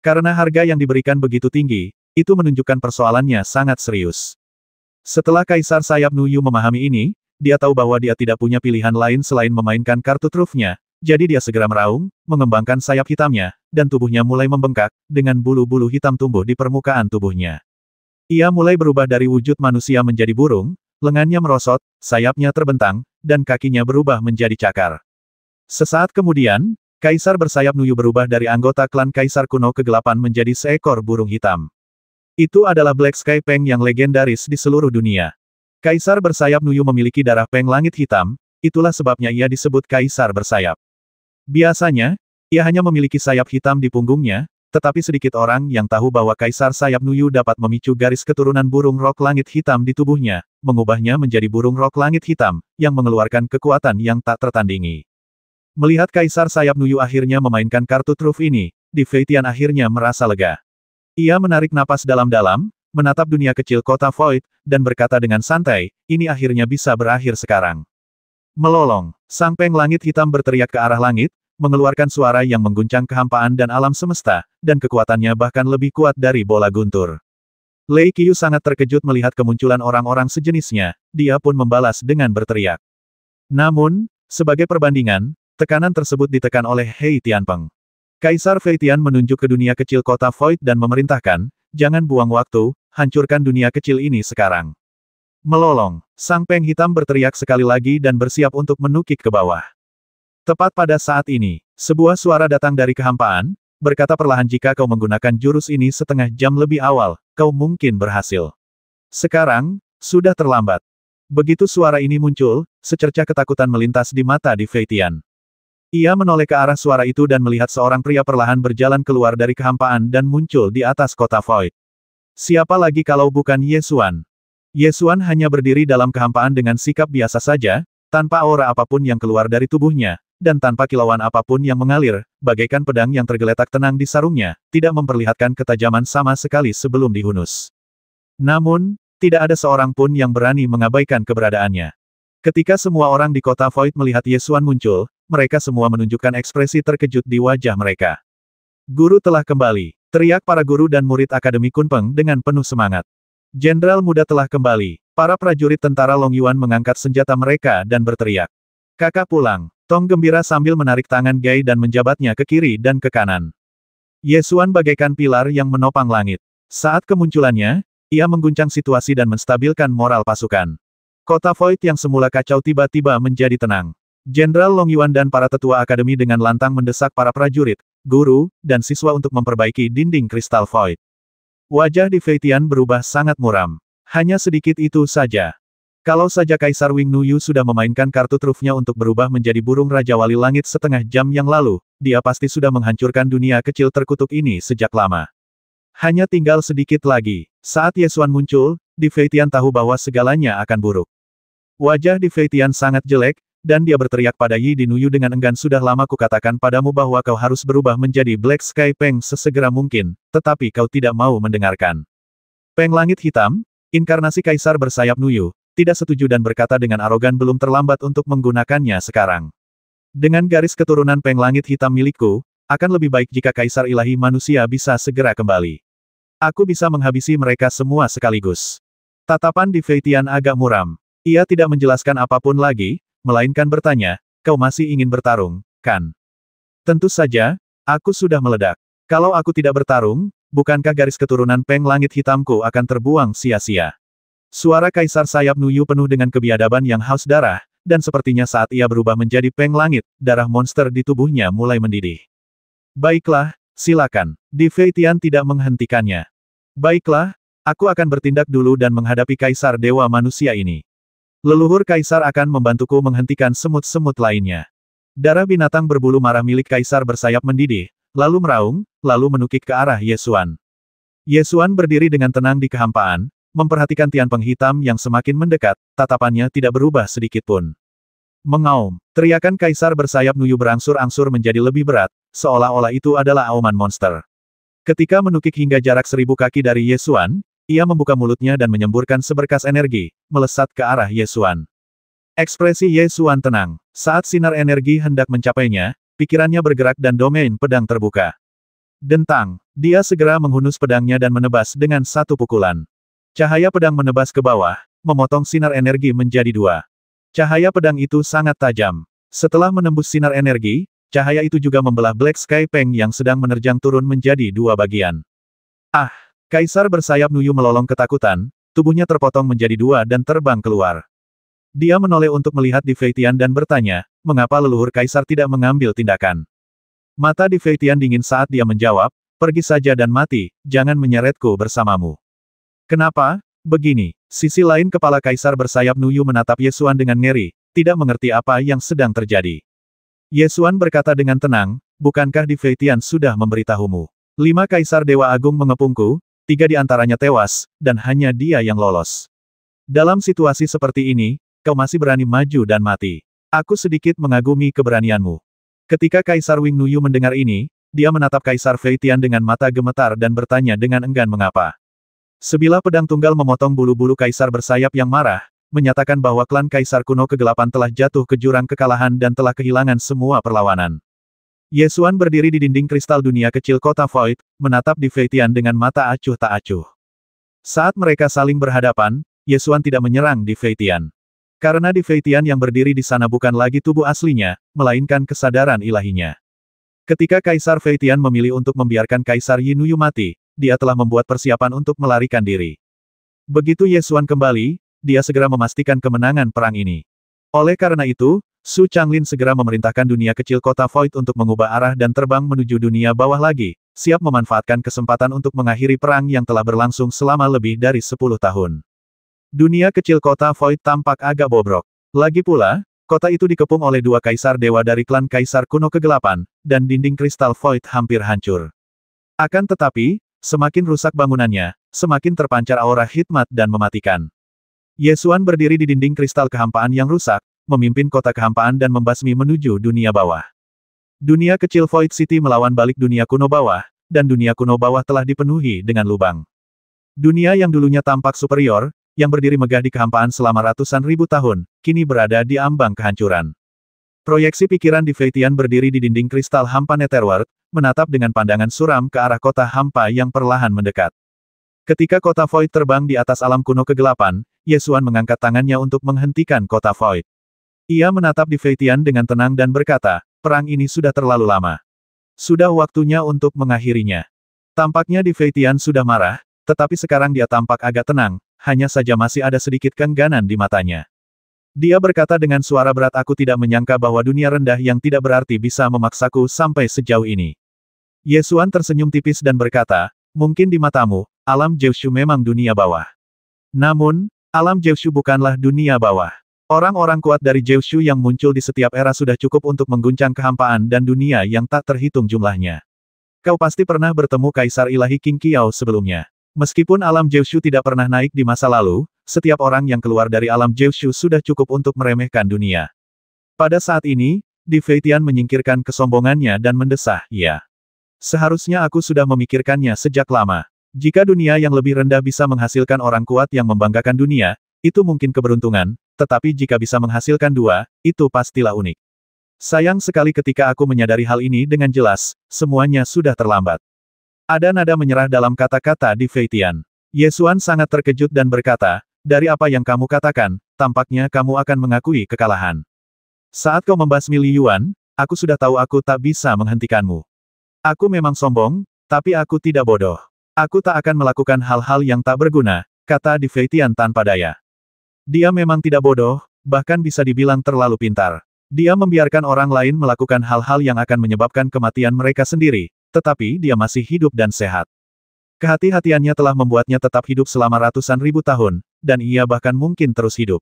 Karena harga yang diberikan begitu tinggi, itu menunjukkan persoalannya sangat serius. Setelah Kaisar Sayap Nuyu memahami ini, dia tahu bahwa dia tidak punya pilihan lain selain memainkan kartu trufnya, jadi dia segera meraung, mengembangkan sayap hitamnya, dan tubuhnya mulai membengkak, dengan bulu-bulu hitam tumbuh di permukaan tubuhnya. Ia mulai berubah dari wujud manusia menjadi burung, lengannya merosot, sayapnya terbentang, dan kakinya berubah menjadi cakar. Sesaat kemudian, Kaisar bersayap Nuyu berubah dari anggota klan Kaisar kuno kegelapan menjadi seekor burung hitam. Itu adalah Black Sky Peng yang legendaris di seluruh dunia. Kaisar bersayap Nuyu memiliki darah Peng langit hitam, itulah sebabnya ia disebut Kaisar bersayap. Biasanya, ia hanya memiliki sayap hitam di punggungnya, tetapi sedikit orang yang tahu bahwa Kaisar Sayap Nuyu dapat memicu garis keturunan burung rok langit hitam di tubuhnya, mengubahnya menjadi burung rok langit hitam, yang mengeluarkan kekuatan yang tak tertandingi. Melihat Kaisar Sayap Nuyu akhirnya memainkan kartu truf ini, di Fei Tian akhirnya merasa lega. Ia menarik napas dalam-dalam, menatap dunia kecil kota Void, dan berkata dengan santai, ini akhirnya bisa berakhir sekarang. Melolong, sang Peng langit hitam berteriak ke arah langit, mengeluarkan suara yang mengguncang kehampaan dan alam semesta, dan kekuatannya bahkan lebih kuat dari bola guntur. Lei Qiu sangat terkejut melihat kemunculan orang-orang sejenisnya, dia pun membalas dengan berteriak. Namun, sebagai perbandingan, tekanan tersebut ditekan oleh Hei Tianpeng. Kaisar Fei Tian menunjuk ke dunia kecil kota Void dan memerintahkan, jangan buang waktu, hancurkan dunia kecil ini sekarang. Melolong, Sang Peng Hitam berteriak sekali lagi dan bersiap untuk menukik ke bawah. Tepat pada saat ini, sebuah suara datang dari kehampaan, berkata perlahan jika kau menggunakan jurus ini setengah jam lebih awal, kau mungkin berhasil. Sekarang, sudah terlambat. Begitu suara ini muncul, secercah ketakutan melintas di mata Di Fei Tian. Ia menoleh ke arah suara itu dan melihat seorang pria perlahan berjalan keluar dari kehampaan dan muncul di atas kota Void. Siapa lagi kalau bukan Ye Xuan? Ye Xuan hanya berdiri dalam kehampaan dengan sikap biasa saja, tanpa aura apapun yang keluar dari tubuhnya, dan tanpa kilauan apapun yang mengalir, bagaikan pedang yang tergeletak tenang di sarungnya, tidak memperlihatkan ketajaman sama sekali sebelum dihunus. Namun, tidak ada seorang pun yang berani mengabaikan keberadaannya. Ketika semua orang di kota Void melihat Ye Xuan muncul, mereka semua menunjukkan ekspresi terkejut di wajah mereka. Guru telah kembali, teriak para guru dan murid Akademi Kunpeng dengan penuh semangat. Jenderal muda telah kembali. Para prajurit tentara Long Yuan mengangkat senjata mereka dan berteriak. Kakak pulang. Tong gembira sambil menarik tangan Gai dan menjabatnya ke kiri dan ke kanan. Ye Xuan bagaikan pilar yang menopang langit. Saat kemunculannya, ia mengguncang situasi dan menstabilkan moral pasukan. Kota Void yang semula kacau tiba-tiba menjadi tenang. Jenderal Long Yuan dan para tetua akademi dengan lantang mendesak para prajurit, guru, dan siswa untuk memperbaiki dinding kristal Void. Wajah Di Fei Tian berubah sangat muram. Hanya sedikit itu saja. Kalau saja Kaisar Wing Nuyu sudah memainkan kartu trufnya untuk berubah menjadi burung Raja Wali Langit setengah jam yang lalu, dia pasti sudah menghancurkan dunia kecil terkutuk ini sejak lama. Hanya tinggal sedikit lagi. Saat Ye Xuan muncul, Di Fei Tian tahu bahwa segalanya akan buruk. Wajah Di Fei Tian sangat jelek, dan dia berteriak pada Yi Di Nuyu dengan enggan, sudah lama kukatakan padamu bahwa kau harus berubah menjadi Black Sky Peng sesegera mungkin, tetapi kau tidak mau mendengarkan. Peng Langit Hitam, inkarnasi Kaisar bersayap Nuyu, tidak setuju dan berkata dengan arogan belum terlambat untuk menggunakannya sekarang. Dengan garis keturunan Peng Langit Hitam milikku, akan lebih baik jika Kaisar Ilahi Manusia bisa segera kembali. Aku bisa menghabisi mereka semua sekaligus. Tatapan Di Fei Tian agak muram. Ia tidak menjelaskan apapun lagi, melainkan bertanya, kau masih ingin bertarung, kan? Tentu saja, aku sudah meledak. Kalau aku tidak bertarung, bukankah garis keturunan Peng Langit Hitamku akan terbuang sia-sia? Suara Kaisar Sayap Nuyu penuh dengan kebiadaban yang haus darah, dan sepertinya saat ia berubah menjadi Peng Langit, darah monster di tubuhnya mulai mendidih. Baiklah, silakan. Di Fei Tian tidak menghentikannya. Baiklah, aku akan bertindak dulu dan menghadapi Kaisar Dewa Manusia ini. Leluhur Kaisar akan membantuku menghentikan semut-semut lainnya. Darah binatang berbulu marah milik Kaisar bersayap mendidih, lalu meraung, lalu menukik ke arah Ye Xuan. Ye Xuan berdiri dengan tenang di kehampaan, memperhatikan Tianpeng Hitam yang semakin mendekat, tatapannya tidak berubah sedikit pun. Mengaum, teriakan Kaisar bersayap Nuyu berangsur-angsur menjadi lebih berat, seolah-olah itu adalah auman monster. Ketika menukik hingga jarak 1000 kaki dari Ye Xuan, ia membuka mulutnya dan menyemburkan seberkas energi, melesat ke arah Ye Xuan. Ekspresi Ye Xuan tenang. Saat sinar energi hendak mencapainya, pikirannya bergerak dan domain pedang terbuka. Dentang, dia segera menghunus pedangnya dan menebas dengan satu pukulan. Cahaya pedang menebas ke bawah, memotong sinar energi menjadi dua. Cahaya pedang itu sangat tajam. Setelah menembus sinar energi, cahaya itu juga membelah Black Sky Peng yang sedang menerjang turun menjadi dua bagian. Ah! Kaisar bersayap Nuyu melolong ketakutan, tubuhnya terpotong menjadi dua dan terbang keluar. Dia menoleh untuk melihat Di Fei Tian dan bertanya, mengapa leluhur Kaisar tidak mengambil tindakan? Mata Di Fei Tian dingin saat dia menjawab, pergi saja dan mati, jangan menyeretku bersamamu. Kenapa? Begini, sisi lain kepala Kaisar bersayap Nuyu menatap Ye Xuan dengan ngeri, tidak mengerti apa yang sedang terjadi. Ye Xuan berkata dengan tenang, bukankah Di Fei Tian sudah memberitahumu? 5 Kaisar Dewa Agung mengepungku, 3 di antaranya tewas, dan hanya dia yang lolos. Dalam situasi seperti ini, kau masih berani maju dan mati. Aku sedikit mengagumi keberanianmu. Ketika Kaisar Wing Nuyu mendengar ini, dia menatap Kaisar Fei Tian dengan mata gemetar dan bertanya dengan enggan mengapa. Sebilah pedang tunggal memotong bulu-bulu Kaisar bersayap yang marah, menyatakan bahwa klan Kaisar kuno kegelapan telah jatuh ke jurang kekalahan dan telah kehilangan semua perlawanan. Ye Xuan berdiri di dinding kristal dunia kecil kota Void, menatap Di Fei Tian dengan mata acuh tak acuh. Saat mereka saling berhadapan, Ye Xuan tidak menyerang Di Feitian. Karena Di Feitian yang berdiri di sana bukan lagi tubuh aslinya, melainkan kesadaran ilahinya. Ketika Kaisar Feitian memilih untuk membiarkan Kaisar Yin Yu mati, dia telah membuat persiapan untuk melarikan diri. Begitu Ye Xuan kembali, dia segera memastikan kemenangan perang ini. Oleh karena itu, Su Changlin segera memerintahkan dunia kecil kota Void untuk mengubah arah dan terbang menuju dunia bawah lagi, siap memanfaatkan kesempatan untuk mengakhiri perang yang telah berlangsung selama lebih dari 10 tahun. Dunia kecil kota Void tampak agak bobrok. Lagi pula, kota itu dikepung oleh dua kaisar dewa dari klan Kaisar Kuno Kegelapan, dan dinding kristal Void hampir hancur. Akan tetapi, semakin rusak bangunannya, semakin terpancar aura hikmat dan mematikan. Ye Xuan berdiri di dinding kristal kehampaan yang rusak, memimpin kota kehampaan dan membasmi menuju dunia bawah. Dunia kecil Void City melawan balik dunia kuno bawah, dan dunia kuno bawah telah dipenuhi dengan lubang. Dunia yang dulunya tampak superior, yang berdiri megah di kehampaan selama ratusan ribu tahun, kini berada di ambang kehancuran. Proyeksi pikiran Di Feitian berdiri di dinding kristal hampa Netherworld, menatap dengan pandangan suram ke arah kota hampa yang perlahan mendekat. Ketika kota Void terbang di atas alam kuno kegelapan, Ye Xuan mengangkat tangannya untuk menghentikan kota Void. Ia menatap Di Feitian dengan tenang dan berkata, perang ini sudah terlalu lama. Sudah waktunya untuk mengakhirinya. Tampaknya Di Feitian sudah marah, tetapi sekarang dia tampak agak tenang, hanya saja masih ada sedikit keengganan di matanya. Dia berkata dengan suara berat, aku tidak menyangka bahwa dunia rendah yang tidak berarti bisa memaksaku sampai sejauh ini. Ye Xuan tersenyum tipis dan berkata, mungkin di matamu, alam Jiushu memang dunia bawah. Namun, alam Jiushu bukanlah dunia bawah. Orang-orang kuat dari Jiushu yang muncul di setiap era sudah cukup untuk mengguncang kehampaan dan dunia yang tak terhitung jumlahnya. Kau pasti pernah bertemu Kaisar Ilahi King Qiao sebelumnya. Meskipun alam Jiushu tidak pernah naik di masa lalu, setiap orang yang keluar dari alam Jiushu sudah cukup untuk meremehkan dunia. Pada saat ini, Di Feitian menyingkirkan kesombongannya dan mendesah, ya. Seharusnya aku sudah memikirkannya sejak lama. Jika dunia yang lebih rendah bisa menghasilkan orang kuat yang membanggakan dunia, itu mungkin keberuntungan, tetapi jika bisa menghasilkan dua, itu pastilah unik. Sayang sekali ketika aku menyadari hal ini dengan jelas, semuanya sudah terlambat. Ada nada menyerah dalam kata-kata Di Feitian. Ye Xuan sangat terkejut dan berkata, dari apa yang kamu katakan, tampaknya kamu akan mengakui kekalahan. Saat kau membasmi Li Yuan, aku sudah tahu aku tak bisa menghentikanmu. Aku memang sombong, tapi aku tidak bodoh. Aku tak akan melakukan hal-hal yang tak berguna, kata Di Feitian tanpa daya. Dia memang tidak bodoh, bahkan bisa dibilang terlalu pintar. Dia membiarkan orang lain melakukan hal-hal yang akan menyebabkan kematian mereka sendiri, tetapi dia masih hidup dan sehat. Kehati-hatiannya telah membuatnya tetap hidup selama ratusan ribu tahun, dan ia bahkan mungkin terus hidup.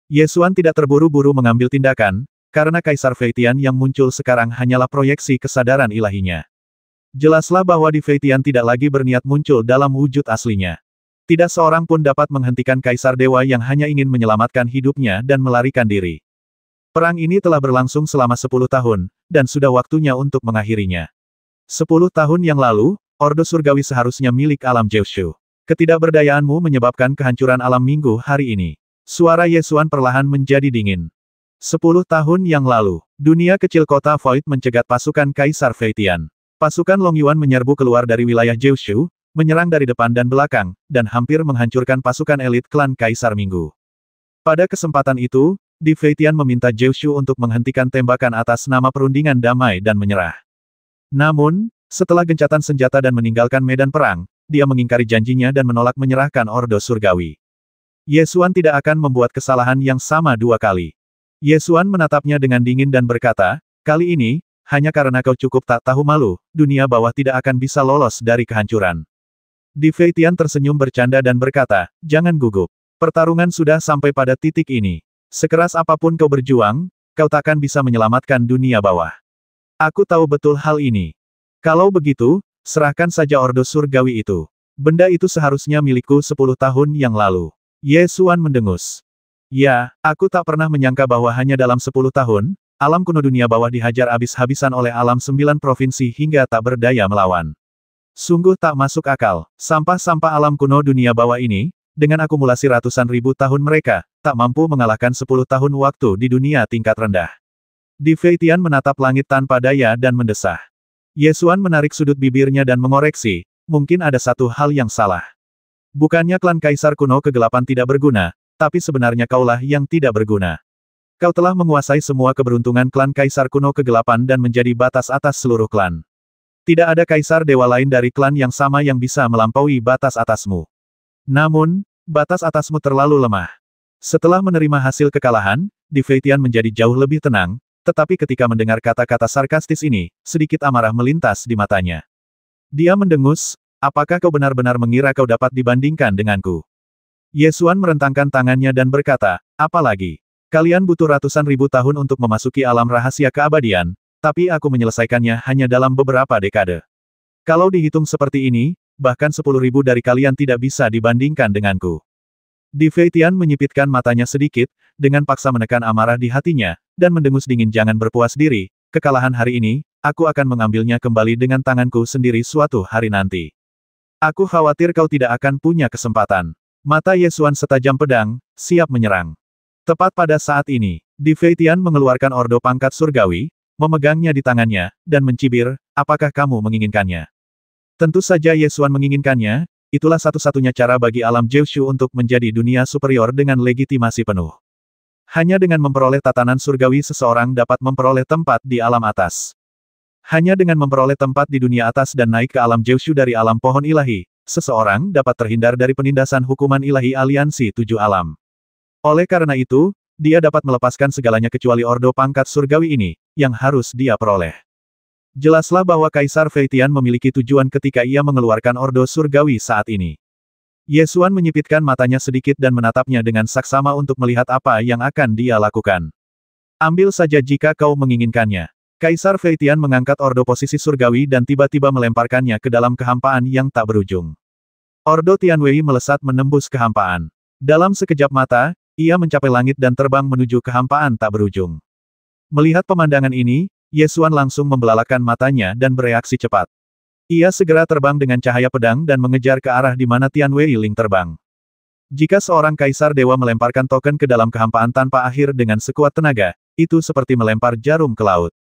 Ye Xuan tidak terburu-buru mengambil tindakan, karena Kaisar Feitian yang muncul sekarang hanyalah proyeksi kesadaran ilahinya. Jelaslah bahwa Di Feitian tidak lagi berniat muncul dalam wujud aslinya. Tidak seorang pun dapat menghentikan Kaisar Dewa yang hanya ingin menyelamatkan hidupnya dan melarikan diri. Perang ini telah berlangsung selama 10 tahun, dan sudah waktunya untuk mengakhirinya. 10 tahun yang lalu, Ordo Surgawi seharusnya milik alam Jiushu. Ketidakberdayaanmu menyebabkan kehancuran alam minggu hari ini. Suara Ye Xuan perlahan menjadi dingin. 10 tahun yang lalu, dunia kecil kota Void mencegat pasukan Kaisar Feitian. Pasukan Long Yuan menyerbu keluar dari wilayah Jiushu, menyerang dari depan dan belakang, dan hampir menghancurkan pasukan elit klan Kaisar Minggu. Pada kesempatan itu, Di Feitian meminta Jiushu untuk menghentikan tembakan atas nama perundingan damai dan menyerah. Namun, setelah gencatan senjata dan meninggalkan medan perang, dia mengingkari janjinya dan menolak menyerahkan Ordo Surgawi. Ye Xuan tidak akan membuat kesalahan yang sama dua kali. Ye Xuan menatapnya dengan dingin dan berkata, kali ini, hanya karena kau cukup tak tahu malu, dunia bawah tidak akan bisa lolos dari kehancuran. Di Feitian tersenyum bercanda dan berkata, jangan gugup. Pertarungan sudah sampai pada titik ini. Sekeras apapun kau berjuang, kau takkan bisa menyelamatkan dunia bawah. Aku tahu betul hal ini. Kalau begitu, serahkan saja Ordo Surgawi itu. Benda itu seharusnya milikku 10 tahun yang lalu. Ye Xuan mendengus. Ya, aku tak pernah menyangka bahwa hanya dalam 10 tahun, alam kuno dunia bawah dihajar habis-habisan oleh alam 9 provinsi hingga tak berdaya melawan. Sungguh tak masuk akal, sampah-sampah alam kuno dunia bawah ini, dengan akumulasi ratusan ribu tahun mereka, tak mampu mengalahkan 10 tahun waktu di dunia tingkat rendah. Di Feitian menatap langit tanpa daya dan mendesah. Ye Xuan menarik sudut bibirnya dan mengoreksi, mungkin ada satu hal yang salah. Bukannya klan Kaisar Kuno Kegelapan tidak berguna, tapi sebenarnya kaulah yang tidak berguna. Kau telah menguasai semua keberuntungan klan Kaisar Kuno Kegelapan dan menjadi batas atas seluruh klan. Tidak ada Kaisar Dewa lain dari klan yang sama yang bisa melampaui batas atasmu. Namun, batas atasmu terlalu lemah. Setelah menerima hasil kekalahan, Di Feitian menjadi jauh lebih tenang, tetapi ketika mendengar kata-kata sarkastis ini, sedikit amarah melintas di matanya. Dia mendengus, apakah kau benar-benar mengira kau dapat dibandingkan denganku? Yesuan merentangkan tangannya dan berkata, apalagi? Kalian butuh ratusan ribu tahun untuk memasuki alam rahasia keabadian, tapi aku menyelesaikannya hanya dalam beberapa dekade. Kalau dihitung seperti ini, bahkan 10.000 dari kalian tidak bisa dibandingkan denganku. Di Feitian menyipitkan matanya sedikit, dengan paksa menekan amarah di hatinya, dan mendengus dingin. Jangan berpuas diri, kekalahan hari ini, aku akan mengambilnya kembali dengan tanganku sendiri suatu hari nanti. Aku khawatir kau tidak akan punya kesempatan. Mata Yesuan setajam pedang, siap menyerang. Tepat pada saat ini, Di Feitian mengeluarkan ordo pangkat surgawi, memegangnya di tangannya, dan mencibir, apakah kamu menginginkannya? Tentu saja Yesuan menginginkannya, itulah satu-satunya cara bagi alam Jiushu untuk menjadi dunia superior dengan legitimasi penuh. Hanya dengan memperoleh tatanan surgawi seseorang dapat memperoleh tempat di alam atas. Hanya dengan memperoleh tempat di dunia atas dan naik ke alam Jiushu dari alam pohon ilahi, seseorang dapat terhindar dari penindasan hukuman ilahi aliansi 7 alam. Oleh karena itu, dia dapat melepaskan segalanya kecuali ordo pangkat surgawi ini, yang harus dia peroleh. Jelaslah bahwa Kaisar Feitian memiliki tujuan ketika ia mengeluarkan ordo surgawi saat ini. Yesuan menyipitkan matanya sedikit dan menatapnya dengan saksama untuk melihat apa yang akan dia lakukan. Ambil saja jika kau menginginkannya. Kaisar Feitian mengangkat ordo posisi surgawi dan tiba-tiba melemparkannya ke dalam kehampaan yang tak berujung. Ordo Tianwei melesat menembus kehampaan. Dalam sekejap mata, ia mencapai langit dan terbang menuju kehampaan tak berujung. Melihat pemandangan ini, Yesuan langsung membelalakan matanya dan bereaksi cepat. Ia segera terbang dengan cahaya pedang dan mengejar ke arah di mana Tianwei Ling terbang. Jika seorang kaisar dewa melemparkan token ke dalam kehampaan tanpa akhir dengan sekuat tenaga, itu seperti melempar jarum ke laut.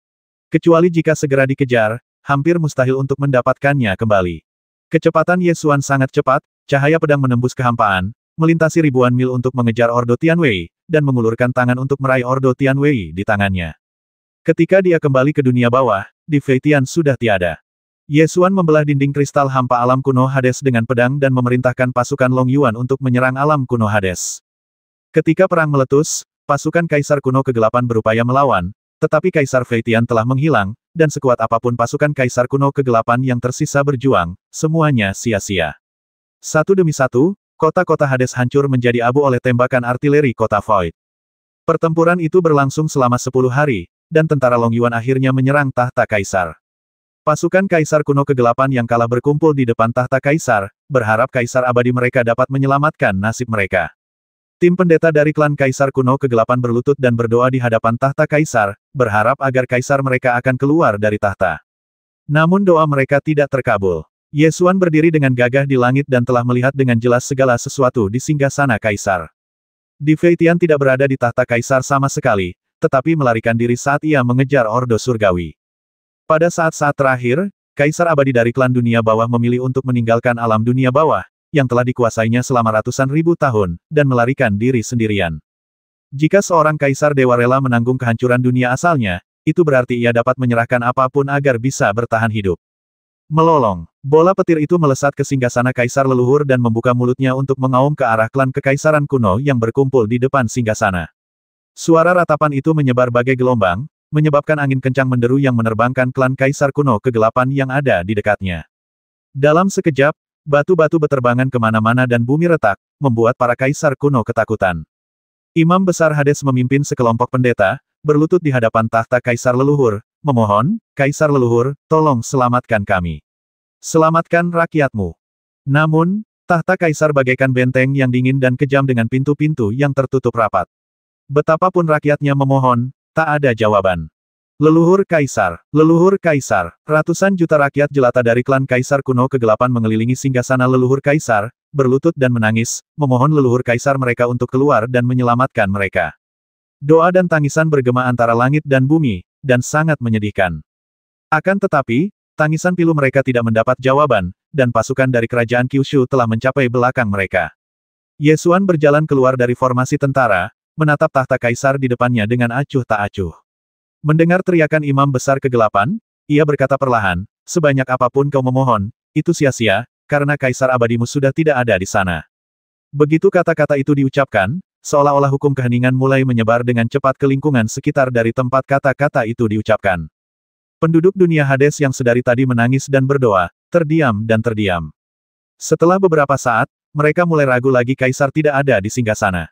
Kecuali jika segera dikejar, hampir mustahil untuk mendapatkannya kembali. Kecepatan Yesuan sangat cepat, cahaya pedang menembus kehampaan, melintasi ribuan mil untuk mengejar ordo Tianwei, dan mengulurkan tangan untuk meraih ordo Tianwei di tangannya. Ketika dia kembali ke dunia bawah, Di Feitian sudah tiada. Yesuan membelah dinding kristal hampa alam kuno Hades dengan pedang dan memerintahkan pasukan Long Yuan untuk menyerang alam kuno Hades. Ketika perang meletus, pasukan Kaisar Kuno Kegelapan berupaya melawan, tetapi Kaisar Feitian telah menghilang, dan sekuat apapun pasukan Kaisar Kuno Kegelapan yang tersisa berjuang, semuanya sia-sia. Satu demi satu, kota-kota Hades hancur menjadi abu oleh tembakan artileri kota Void. Pertempuran itu berlangsung selama 10 hari, dan tentara Long Yuan akhirnya menyerang tahta Kaisar. Pasukan Kaisar Kuno Kegelapan yang kalah berkumpul di depan tahta Kaisar, berharap Kaisar abadi mereka dapat menyelamatkan nasib mereka. Tim pendeta dari klan Kaisar Kuno Kegelapan berlutut dan berdoa di hadapan tahta Kaisar, berharap agar Kaisar mereka akan keluar dari tahta. Namun doa mereka tidak terkabul. Yesuan berdiri dengan gagah di langit dan telah melihat dengan jelas segala sesuatu di singgasana Kaisar. Di Feitian tidak berada di tahta Kaisar sama sekali, tetapi melarikan diri saat ia mengejar ordo surgawi. Pada saat-saat terakhir, Kaisar abadi dari klan dunia bawah memilih untuk meninggalkan alam dunia bawah, yang telah dikuasainya selama ratusan ribu tahun, dan melarikan diri sendirian. Jika seorang Kaisar Dewa rela menanggung kehancuran dunia asalnya, itu berarti ia dapat menyerahkan apapun agar bisa bertahan hidup. Melolong, bola petir itu melesat ke singgasana Kaisar leluhur dan membuka mulutnya untuk mengaum ke arah klan Kekaisaran kuno yang berkumpul di depan singgasana. Suara ratapan itu menyebar bagai gelombang, menyebabkan angin kencang menderu yang menerbangkan klan Kaisar Kuno Kegelapan yang ada di dekatnya. Dalam sekejap, batu-batu beterbangan kemana-mana dan bumi retak, membuat para Kaisar Kuno ketakutan. Imam Besar Hades memimpin sekelompok pendeta, berlutut di hadapan tahta Kaisar leluhur, memohon, Kaisar leluhur, tolong selamatkan kami. Selamatkan rakyatmu. Namun, tahta Kaisar bagaikan benteng yang dingin dan kejam dengan pintu-pintu yang tertutup rapat. Betapapun rakyatnya memohon, tak ada jawaban. Leluhur Kaisar, ratusan juta rakyat jelata dari klan Kaisar Kuno Kegelapan mengelilingi singgasana leluhur Kaisar, berlutut dan menangis, memohon leluhur Kaisar mereka untuk keluar dan menyelamatkan mereka. Doa dan tangisan bergema antara langit dan bumi, dan sangat menyedihkan. Akan tetapi, Tangisan pilu mereka tidak mendapat jawaban, dan pasukan dari kerajaan Kyushu telah mencapai belakang mereka. Ye Xuan berjalan keluar dari formasi tentara, menatap tahta kaisar di depannya dengan acuh tak acuh. Mendengar teriakan imam besar kegelapan, ia berkata perlahan, sebanyak apapun kau memohon, itu sia-sia, karena kaisar abadimu sudah tidak ada di sana. Begitu kata-kata itu diucapkan, seolah-olah hukum keheningan mulai menyebar dengan cepat ke lingkungan sekitar dari tempat kata-kata itu diucapkan. Penduduk dunia Hades yang sedari tadi menangis dan berdoa, terdiam dan terdiam. Setelah beberapa saat, mereka mulai ragu lagi kaisar tidak ada di singgasana.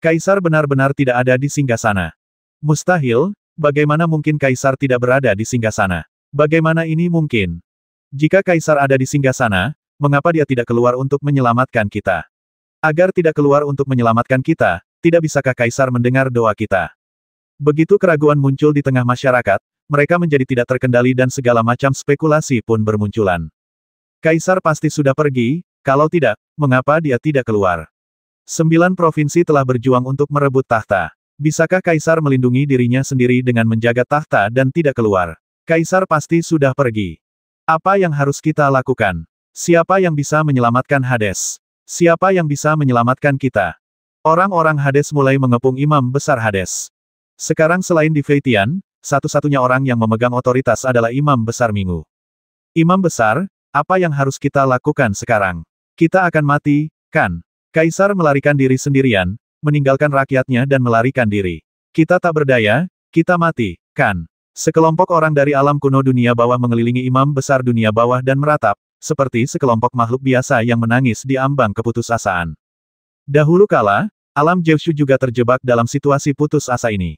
Kaisar benar-benar tidak ada di singgasana. Mustahil, bagaimana mungkin kaisar tidak berada di singgasana? Bagaimana ini mungkin? Jika kaisar ada di singgasana, mengapa dia tidak keluar untuk menyelamatkan kita? Agar tidak keluar untuk menyelamatkan kita, tidak bisakah kaisar mendengar doa kita? Begitu keraguan muncul di tengah masyarakat, mereka menjadi tidak terkendali dan segala macam spekulasi pun bermunculan. Kaisar pasti sudah pergi, kalau tidak, mengapa dia tidak keluar? 9 provinsi telah berjuang untuk merebut tahta. Bisakah kaisar melindungi dirinya sendiri dengan menjaga tahta dan tidak keluar? Kaisar pasti sudah pergi. Apa yang harus kita lakukan? Siapa yang bisa menyelamatkan Hades? Siapa yang bisa menyelamatkan kita? Orang-orang Hades mulai mengepung imam besar Hades. Sekarang selain di Feitian, satu-satunya orang yang memegang otoritas adalah imam besar Minggu. Imam besar, apa yang harus kita lakukan sekarang? Kita akan mati, kan? Kaisar melarikan diri sendirian, meninggalkan rakyatnya dan melarikan diri. Kita tak berdaya, kita mati, kan? Sekelompok orang dari alam kuno dunia bawah mengelilingi imam besar dunia bawah dan meratap, seperti sekelompok makhluk biasa yang menangis di ambang keputusasaan. Dahulu kala, alam Jeushu juga terjebak dalam situasi putus asa ini.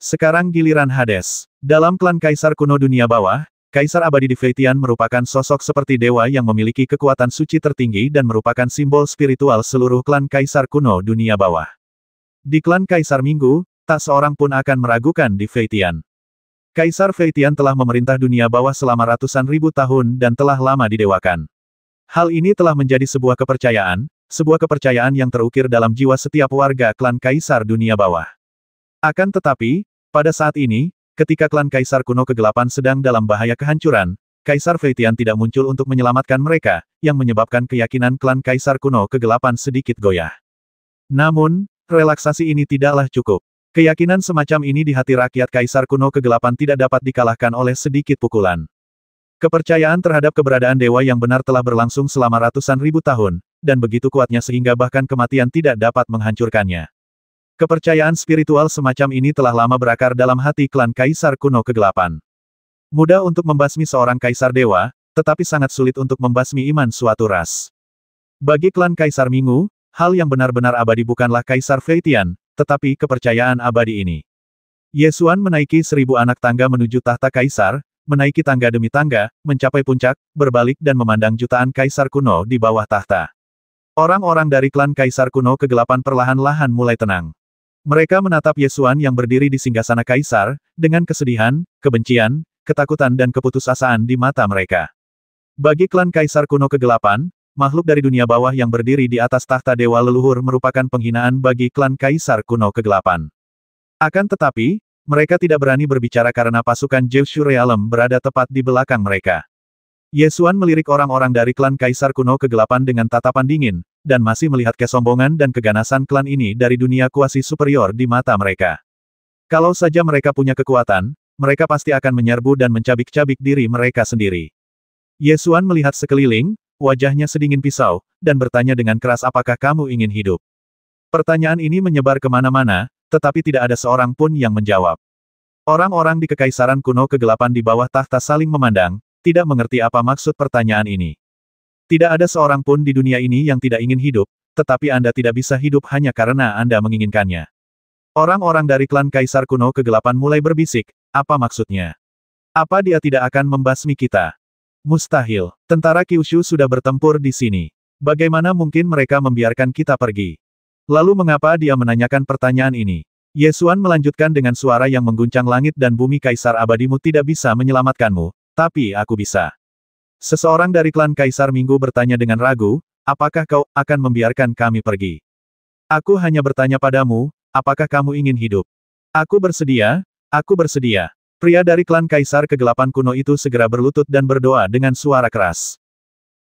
Sekarang giliran Hades. Dalam klan kaisar kuno dunia bawah, kaisar abadi di Feitian merupakan sosok seperti dewa yang memiliki kekuatan suci tertinggi dan merupakan simbol spiritual seluruh klan kaisar kuno dunia bawah. Di klan kaisar Minggu, tak seorang pun akan meragukan di Feitian. Kaisar Feitian telah memerintah dunia bawah selama ratusan ribu tahun dan telah lama didewakan. Hal ini telah menjadi sebuah kepercayaan yang terukir dalam jiwa setiap warga klan kaisar dunia bawah. Akan tetapi, pada saat ini, ketika klan kaisar kuno kegelapan sedang dalam bahaya kehancuran, Kaisar Feitian tidak muncul untuk menyelamatkan mereka, yang menyebabkan keyakinan klan kaisar kuno kegelapan sedikit goyah. Namun, relaksasi ini tidaklah cukup. Keyakinan semacam ini di hati rakyat kaisar kuno kegelapan tidak dapat dikalahkan oleh sedikit pukulan. Kepercayaan terhadap keberadaan dewa yang benar telah berlangsung selama ratusan ribu tahun, dan begitu kuatnya sehingga bahkan kematian tidak dapat menghancurkannya. Kepercayaan spiritual semacam ini telah lama berakar dalam hati klan kaisar kuno kegelapan. Mudah untuk membasmi seorang kaisar dewa, tetapi sangat sulit untuk membasmi iman suatu ras. Bagi klan kaisar Minggu, hal yang benar-benar abadi bukanlah kaisar Feitian, tetapi kepercayaan abadi ini. Ye Xuan menaiki 1000 anak tangga menuju tahta kaisar, menaiki tangga demi tangga, mencapai puncak, berbalik dan memandang jutaan kaisar kuno di bawah tahta. Orang-orang dari klan kaisar kuno kegelapan perlahan-lahan mulai tenang. Mereka menatap Ye Xuan yang berdiri di singgasana kaisar, dengan kesedihan, kebencian, ketakutan dan keputusasaan di mata mereka. Bagi klan kaisar kuno kegelapan, makhluk dari dunia bawah yang berdiri di atas tahta dewa leluhur merupakan penghinaan bagi klan kaisar kuno kegelapan. Akan tetapi, mereka tidak berani berbicara karena pasukan Jeushu Realm berada tepat di belakang mereka. Ye Xuan melirik orang-orang dari klan kaisar kuno kegelapan dengan tatapan dingin, dan masih melihat kesombongan dan keganasan klan ini dari dunia kuasi superior di mata mereka. Kalau saja mereka punya kekuatan, mereka pasti akan menyerbu dan mencabik-cabik diri mereka sendiri. Ye Xuan melihat sekeliling, wajahnya sedingin pisau, dan bertanya dengan keras apakah kamu ingin hidup. Pertanyaan ini menyebar kemana-mana, tetapi tidak ada seorang pun yang menjawab. Orang-orang di kekaisaran kuno kegelapan di bawah tahta saling memandang, tidak mengerti apa maksud pertanyaan ini. Tidak ada seorang pun di dunia ini yang tidak ingin hidup, tetapi Anda tidak bisa hidup hanya karena Anda menginginkannya. Orang-orang dari klan kaisar kuno kegelapan mulai berbisik, apa maksudnya? Apa dia tidak akan membasmi kita? Mustahil, tentara Kyushu sudah bertempur di sini. Bagaimana mungkin mereka membiarkan kita pergi? Lalu mengapa dia menanyakan pertanyaan ini? Ye Xuan melanjutkan dengan suara yang mengguncang langit dan bumi kaisar abadimu tidak bisa menyelamatkanmu, tapi aku bisa. Seseorang dari klan kaisar Minggu bertanya dengan ragu, apakah kau akan membiarkan kami pergi? Aku hanya bertanya padamu, apakah kamu ingin hidup? Aku bersedia, aku bersedia. Pria dari klan Kaisar Kegelapan kuno itu segera berlutut dan berdoa dengan suara keras.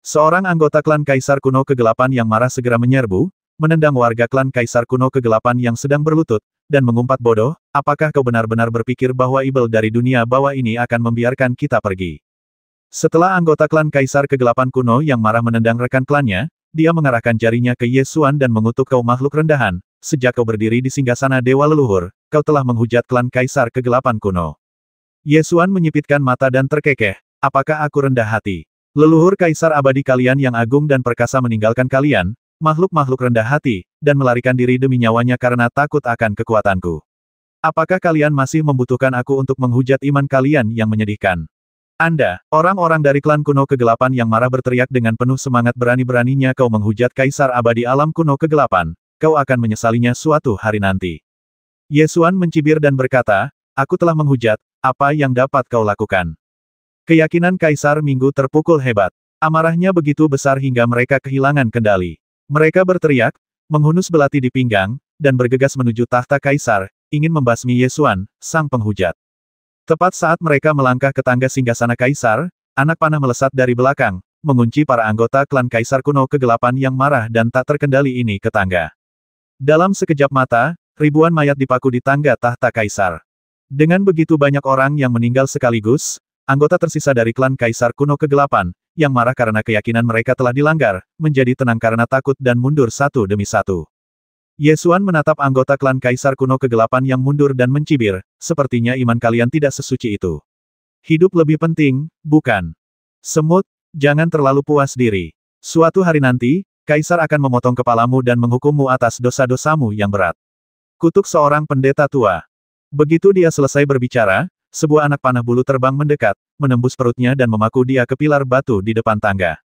Seorang anggota klan Kaisar kuno Kegelapan yang marah segera menyerbu, menendang warga klan Kaisar kuno Kegelapan yang sedang berlutut, dan mengumpat bodoh, apakah kau benar-benar berpikir bahwa ibel dari dunia bawah ini akan membiarkan kita pergi? Setelah anggota klan Kaisar Kegelapan kuno yang marah menendang rekan klannya, dia mengarahkan jarinya ke Ye Xuan dan mengutuk, kau makhluk rendahan, sejak kau berdiri di singgasana Dewa Leluhur, kau telah menghujat klan Kaisar Kegelapan kuno. Ye Xuan menyipitkan mata dan terkekeh, apakah aku rendah hati? Leluhur Kaisar abadi kalian yang agung dan perkasa meninggalkan kalian, makhluk-makhluk rendah hati, dan melarikan diri demi nyawanya karena takut akan kekuatanku. Apakah kalian masih membutuhkan aku untuk menghujat iman kalian yang menyedihkan? Anda, orang-orang dari klan kuno kegelapan yang marah berteriak dengan penuh semangat, berani-beraninya kau menghujat Kaisar abadi alam kuno kegelapan, kau akan menyesalinya suatu hari nanti. Ye Xuan mencibir dan berkata, aku telah menghujat, apa yang dapat kau lakukan? Keyakinan Kaisar Minggu terpukul hebat. Amarahnya begitu besar hingga mereka kehilangan kendali. Mereka berteriak, menghunus belati di pinggang, dan bergegas menuju tahta Kaisar, ingin membasmi Ye Xuan, sang penghujat. Tepat saat mereka melangkah ke tangga singgasana Kaisar, anak panah melesat dari belakang, mengunci para anggota klan Kaisar kuno kegelapan yang marah dan tak terkendali ini ke tangga. Dalam sekejap mata, ribuan mayat dipaku di tangga tahta Kaisar. Dengan begitu banyak orang yang meninggal sekaligus, anggota tersisa dari klan Kaisar kuno kegelapan, yang marah karena keyakinan mereka telah dilanggar, menjadi tenang karena takut dan mundur satu demi satu. Ye Xuan menatap anggota klan Kaisar kuno kegelapan yang mundur dan mencibir, sepertinya iman kalian tidak sesuci itu. Hidup lebih penting, bukan? Semut, jangan terlalu puas diri. Suatu hari nanti, Kaisar akan memotong kepalamu dan menghukummu atas dosa-dosamu yang berat. Kutuk seorang pendeta tua. Begitu dia selesai berbicara, sebuah anak panah bulu terbang mendekat, menembus perutnya dan memaku dia ke pilar batu di depan tangga.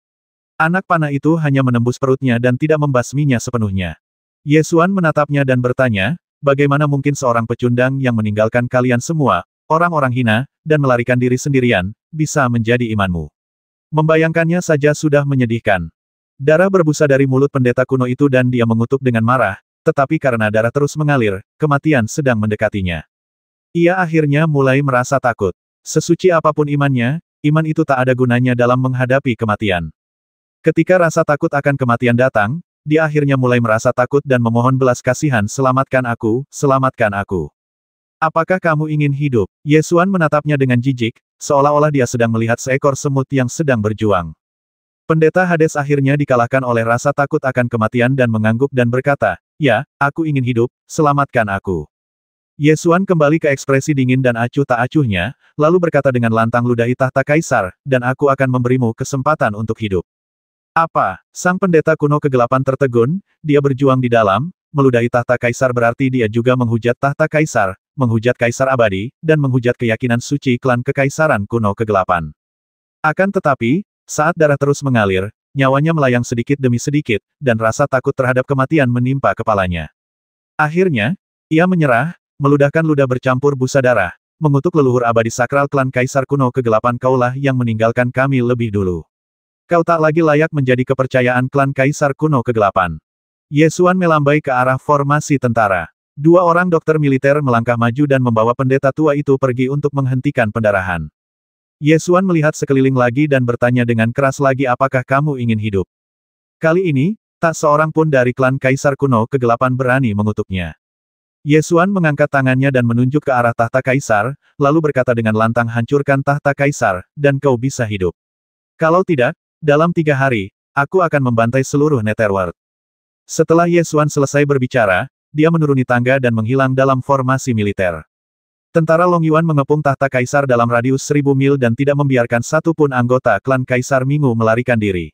Anak panah itu hanya menembus perutnya dan tidak membasminya sepenuhnya. Ye Xuan menatapnya dan bertanya, bagaimana mungkin seorang pecundang yang meninggalkan kalian semua, orang-orang hina, dan melarikan diri sendirian, bisa menjadi imanmu? Membayangkannya saja sudah menyedihkan. Darah berbusa dari mulut pendeta kuno itu dan dia mengutuk dengan marah, tetapi karena darah terus mengalir, kematian sedang mendekatinya. Ia akhirnya mulai merasa takut. Sesuci apapun imannya, iman itu tak ada gunanya dalam menghadapi kematian. Ketika rasa takut akan kematian datang, dia akhirnya mulai merasa takut dan memohon belas kasihan, selamatkan aku, selamatkan aku. Apakah kamu ingin hidup? Ye Xuan menatapnya dengan jijik, seolah-olah dia sedang melihat seekor semut yang sedang berjuang. Pendeta Hades akhirnya dikalahkan oleh rasa takut akan kematian dan mengangguk dan berkata, ya, aku ingin hidup, selamatkan aku. Ye Xuan kembali ke ekspresi dingin dan acuh tak acuhnya, lalu berkata dengan lantang, ludahi tahta Kaisar, dan aku akan memberimu kesempatan untuk hidup. Apa? Sang pendeta kuno kegelapan tertegun, dia berjuang di dalam, meludahi tahta Kaisar berarti dia juga menghujat tahta Kaisar, menghujat Kaisar abadi, dan menghujat keyakinan suci klan kekaisaran kuno kegelapan. Akan tetapi, saat darah terus mengalir, nyawanya melayang sedikit demi sedikit, dan rasa takut terhadap kematian menimpa kepalanya. Akhirnya, ia menyerah, meludahkan ludah bercampur busa darah, mengutuk leluhur abadi sakral klan Kaisar kuno kegelapan, kaulah yang meninggalkan kami lebih dulu. Kau tak lagi layak menjadi kepercayaan klan Kaisar kuno kegelapan. Ye Xuan melambai ke arah formasi tentara. Dua orang dokter militer melangkah maju dan membawa pendeta tua itu pergi untuk menghentikan pendarahan. Ye Xuan melihat sekeliling lagi dan bertanya dengan keras lagi, apakah kamu ingin hidup? Kali ini, tak seorang pun dari klan Kaisar kuno kegelapan berani mengutuknya. Ye Xuan mengangkat tangannya dan menunjuk ke arah tahta Kaisar, lalu berkata dengan lantang, hancurkan tahta Kaisar, dan kau bisa hidup. Kalau tidak, dalam 3 hari, aku akan membantai seluruh Netherworld. Setelah Ye Xuan selesai berbicara, dia menuruni tangga dan menghilang dalam formasi militer. Tentara Long Yuan mengepung tahta Kaisar dalam radius 1000 mil dan tidak membiarkan satu pun anggota klan Kaisar Minggu melarikan diri.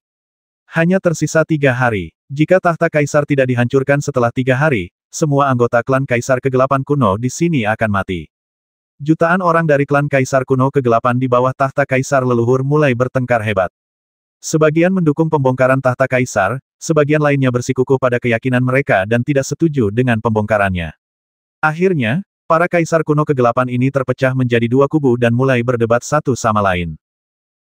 Hanya tersisa 3 hari. Jika tahta Kaisar tidak dihancurkan setelah 3 hari, semua anggota klan Kaisar Kegelapan kuno di sini akan mati. Jutaan orang dari klan Kaisar kuno Kegelapan di bawah tahta Kaisar leluhur mulai bertengkar hebat. Sebagian mendukung pembongkaran tahta Kaisar, sebagian lainnya bersikukuh pada keyakinan mereka dan tidak setuju dengan pembongkarannya. Akhirnya, para Kaisar kuno Kegelapan ini terpecah menjadi 2 kubu dan mulai berdebat satu sama lain.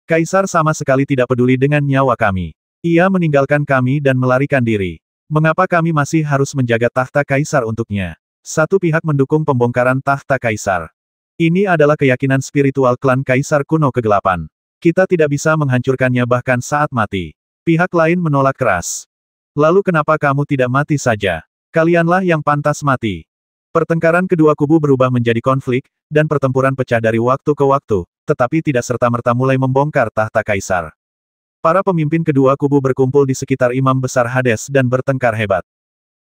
Kaisar sama sekali tidak peduli dengan nyawa kami. Ia meninggalkan kami dan melarikan diri. Mengapa kami masih harus menjaga tahta Kaisar untuknya? Satu pihak mendukung pembongkaran tahta Kaisar. Ini adalah keyakinan spiritual klan Kaisar Kuno Kegelapan. Kita tidak bisa menghancurkannya bahkan saat mati. Pihak lain menolak keras. Lalu kenapa kamu tidak mati saja? Kalianlah yang pantas mati. Pertengkaran kedua kubu berubah menjadi konflik, dan pertempuran pecah dari waktu ke waktu, tetapi tidak serta-merta mulai membongkar tahta Kaisar. Para pemimpin kedua kubu berkumpul di sekitar Imam Besar Hades dan bertengkar hebat.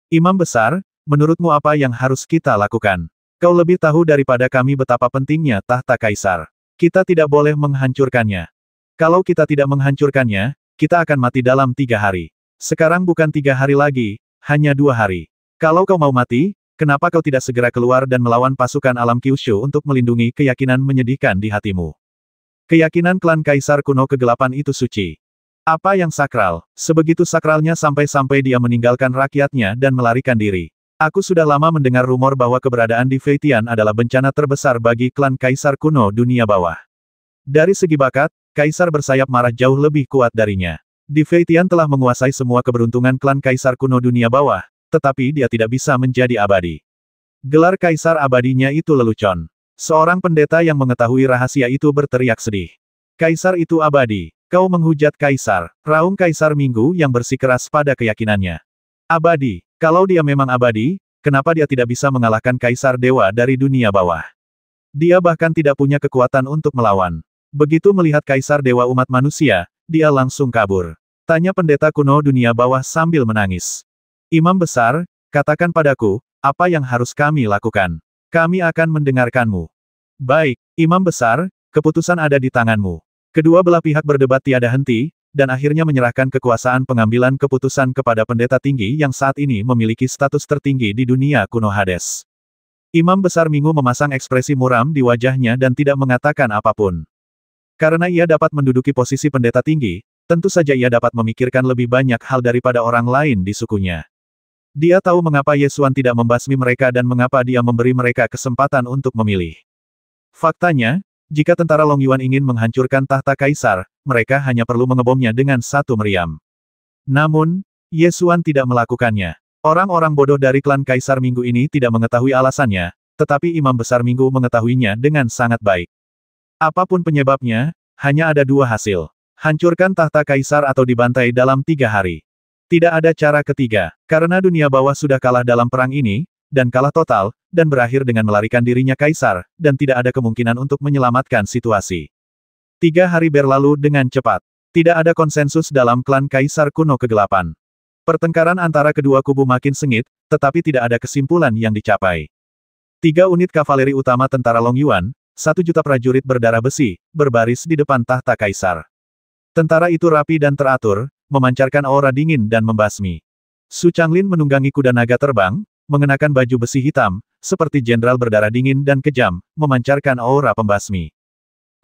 Imam Besar, menurutmu apa yang harus kita lakukan? Kau lebih tahu daripada kami betapa pentingnya tahta Kaisar. Kita tidak boleh menghancurkannya. Kalau kita tidak menghancurkannya, kita akan mati dalam 3 hari. Sekarang bukan 3 hari lagi, hanya 2 hari. Kalau kau mau mati, kenapa kau tidak segera keluar dan melawan pasukan alam Kyushu untuk melindungi keyakinan menyedihkan di hatimu? Keyakinan klan Kaisar Kuno Kegelapan itu suci. Apa yang sakral? Sebegitu sakralnya sampai-sampai dia meninggalkan rakyatnya dan melarikan diri. Aku sudah lama mendengar rumor bahwa keberadaan di Feitian adalah bencana terbesar bagi klan Kaisar Kuno Dunia Bawah. Dari segi bakat, Kaisar Bersayap Marah jauh lebih kuat darinya. Di Feitian telah menguasai semua keberuntungan klan Kaisar Kuno Dunia Bawah, tetapi dia tidak bisa menjadi abadi. Gelar Kaisar abadinya itu lelucon. Seorang pendeta yang mengetahui rahasia itu berteriak sedih. Kaisar itu abadi. Kau menghujat Kaisar. Raung Kaisar Minggu yang bersikeras pada keyakinannya. Abadi. Kalau dia memang abadi, kenapa dia tidak bisa mengalahkan Kaisar Dewa dari dunia bawah? Dia bahkan tidak punya kekuatan untuk melawan. Begitu melihat Kaisar Dewa umat manusia, dia langsung kabur. Tanya pendeta kuno dunia bawah sambil menangis. Imam Besar, katakan padaku, apa yang harus kami lakukan? Kami akan mendengarkanmu. Baik, Imam Besar, keputusan ada di tanganmu. Kedua belah pihak berdebat tiada henti, dan akhirnya menyerahkan kekuasaan pengambilan keputusan kepada pendeta tinggi yang saat ini memiliki status tertinggi di dunia kuno Hades. Imam Besar Minggu memasang ekspresi muram di wajahnya dan tidak mengatakan apapun. Karena ia dapat menduduki posisi pendeta tinggi, tentu saja ia dapat memikirkan lebih banyak hal daripada orang lain di sukunya. Dia tahu mengapa Yesuan tidak membasmi mereka dan mengapa dia memberi mereka kesempatan untuk memilih. Faktanya, jika tentara Long Yuan ingin menghancurkan tahta Kaisar, mereka hanya perlu mengebomnya dengan satu meriam. Namun, Yesuan tidak melakukannya. Orang-orang bodoh dari klan Kaisar Minggu ini tidak mengetahui alasannya, tetapi Imam Besar Minggu mengetahuinya dengan sangat baik. Apapun penyebabnya, hanya ada 2 hasil. Hancurkan tahta Kaisar atau dibantai dalam 3 hari. Tidak ada cara ketiga, karena dunia bawah sudah kalah dalam perang ini, dan kalah total, dan berakhir dengan melarikan dirinya Kaisar, dan tidak ada kemungkinan untuk menyelamatkan situasi. 3 hari berlalu dengan cepat. Tidak ada konsensus dalam klan Kaisar Kuno Kegelapan. Pertengkaran antara kedua kubu makin sengit, tetapi tidak ada kesimpulan yang dicapai. 3 unit kavaleri utama tentara Long Yuan, 1 juta prajurit berdarah besi, berbaris di depan tahta Kaisar. Tentara itu rapi dan teratur, memancarkan aura dingin dan membasmi. Su Changlin menunggangi kuda naga terbang, mengenakan baju besi hitam, seperti jenderal berdarah dingin dan kejam, memancarkan aura pembasmi.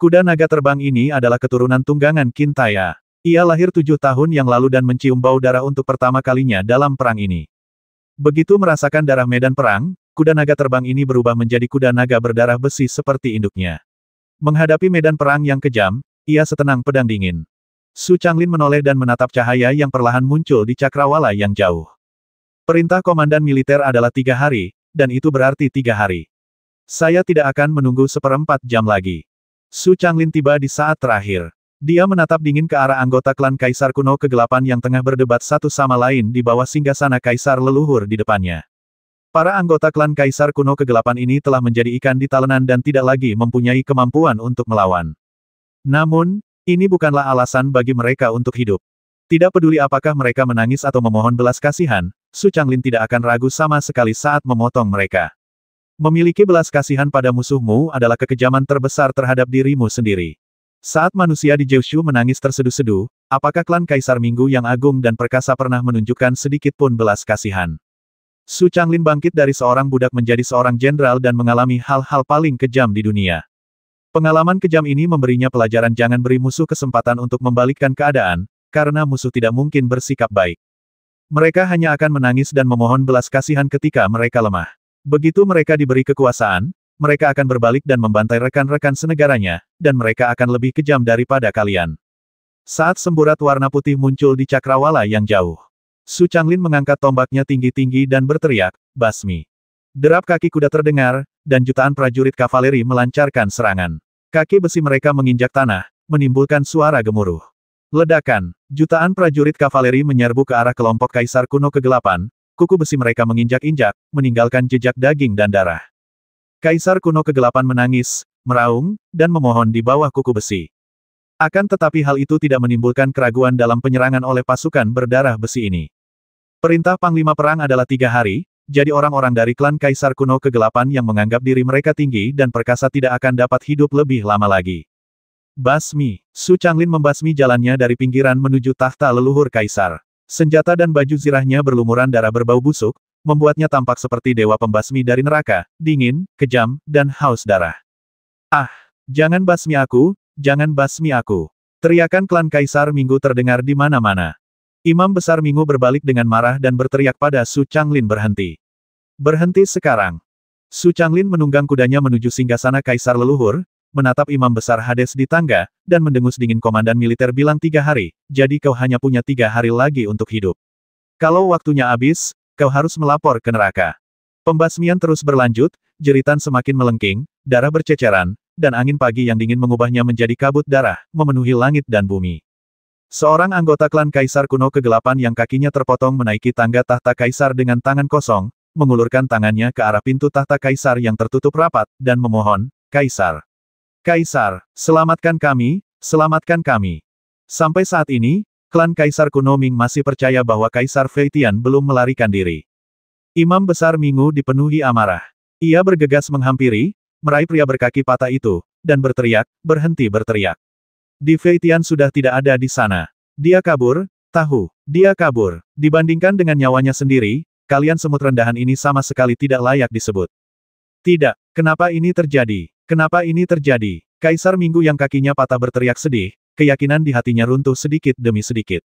Kuda naga terbang ini adalah keturunan tunggangan Qin Taya. Ia lahir 7 tahun yang lalu dan mencium bau darah untuk pertama kalinya dalam perang ini. Begitu merasakan darah medan perang, kuda naga terbang ini berubah menjadi kuda naga berdarah besi seperti induknya. Menghadapi medan perang yang kejam, ia setenang pedang dingin. Su Changlin menoleh dan menatap cahaya yang perlahan muncul di cakrawala yang jauh. Perintah komandan militer adalah 3 hari, dan itu berarti 3 hari. Saya tidak akan menunggu 1/4 jam lagi. Su Changlin tiba di saat terakhir. Dia menatap dingin ke arah anggota klan Kaisar Kuno Kegelapan yang tengah berdebat satu sama lain di bawah singgasana Kaisar leluhur di depannya. Para anggota klan Kaisar Kuno Kegelapan ini telah menjadi ikan di talenan dan tidak lagi mempunyai kemampuan untuk melawan. Namun, ini bukanlah alasan bagi mereka untuk hidup. Tidak peduli apakah mereka menangis atau memohon belas kasihan, Su Changlin tidak akan ragu sama sekali saat memotong mereka. Memiliki belas kasihan pada musuhmu adalah kekejaman terbesar terhadap dirimu sendiri. Saat manusia di Jiushu menangis terseduh-seduh, apakah klan Kaisar Minggu yang agung dan perkasa pernah menunjukkan sedikit pun belas kasihan? Su Changlin bangkit dari seorang budak menjadi seorang jenderal dan mengalami hal-hal paling kejam di dunia. Pengalaman kejam ini memberinya pelajaran jangan beri musuh kesempatan untuk membalikkan keadaan, karena musuh tidak mungkin bersikap baik. Mereka hanya akan menangis dan memohon belas kasihan ketika mereka lemah. Begitu mereka diberi kekuasaan, mereka akan berbalik dan membantai rekan-rekan senegaranya, dan mereka akan lebih kejam daripada kalian. Saat semburat warna putih muncul di cakrawala yang jauh, Su Changlin mengangkat tombaknya tinggi-tinggi dan berteriak, "Basmi!" Derap kaki kuda terdengar, dan jutaan prajurit kavaleri melancarkan serangan. Kaki besi mereka menginjak tanah, menimbulkan suara gemuruh. Ledakan, jutaan prajurit kavaleri menyerbu ke arah kelompok Kaisar Kuno Kegelapan, kuku besi mereka menginjak-injak, meninggalkan jejak daging dan darah. Kaisar Kuno Kegelapan menangis, meraung, dan memohon di bawah kuku besi. Akan tetapi hal itu tidak menimbulkan keraguan dalam penyerangan oleh pasukan berdarah besi ini. Perintah Panglima Perang adalah 3 hari, jadi orang-orang dari klan Kaisar Kuno Kegelapan yang menganggap diri mereka tinggi dan perkasa tidak akan dapat hidup lebih lama lagi. Basmi, Su Changlin membasmi jalannya dari pinggiran menuju tahta leluhur Kaisar. Senjata dan baju zirahnya berlumuran darah berbau busuk, membuatnya tampak seperti dewa pembasmi dari neraka, dingin, kejam, dan haus darah. Ah, jangan basmi aku, jangan basmi aku. Teriakan klan Kaisar Minggu terdengar di mana-mana. Imam Besar Minggu berbalik dengan marah dan berteriak pada Su Changlin berhenti. Berhenti sekarang. Su Changlin menunggang kudanya menuju singgasana Kaisar leluhur, menatap Imam Besar Hades di tangga, dan mendengus dingin komandan militer bilang 3 hari, jadi kau hanya punya 3 hari lagi untuk hidup. Kalau waktunya habis, kau harus melapor ke neraka. Pembasmian terus berlanjut, jeritan semakin melengking, darah berceceran, dan angin pagi yang dingin mengubahnya menjadi kabut darah, memenuhi langit dan bumi. Seorang anggota klan Kaisar Kuno Kegelapan yang kakinya terpotong menaiki tangga tahta Kaisar dengan tangan kosong, mengulurkan tangannya ke arah pintu tahta Kaisar yang tertutup rapat, dan memohon, Kaisar. Kaisar, selamatkan kami, selamatkan kami. Sampai saat ini, klan Kaisar Kuno Ming masih percaya bahwa Kaisar Feitian belum melarikan diri. Imam Besar Minggu dipenuhi amarah. Ia bergegas menghampiri, meraih pria berkaki patah itu, dan berteriak, berhenti berteriak. Di Feitian sudah tidak ada di sana. Dia kabur, tahu, dia kabur. Dibandingkan dengan nyawanya sendiri, kalian semut rendahan ini sama sekali tidak layak disebut. Tidak, kenapa ini terjadi? Kenapa ini terjadi? Kaisar Minggu yang kakinya patah berteriak sedih, keyakinan di hatinya runtuh sedikit demi sedikit.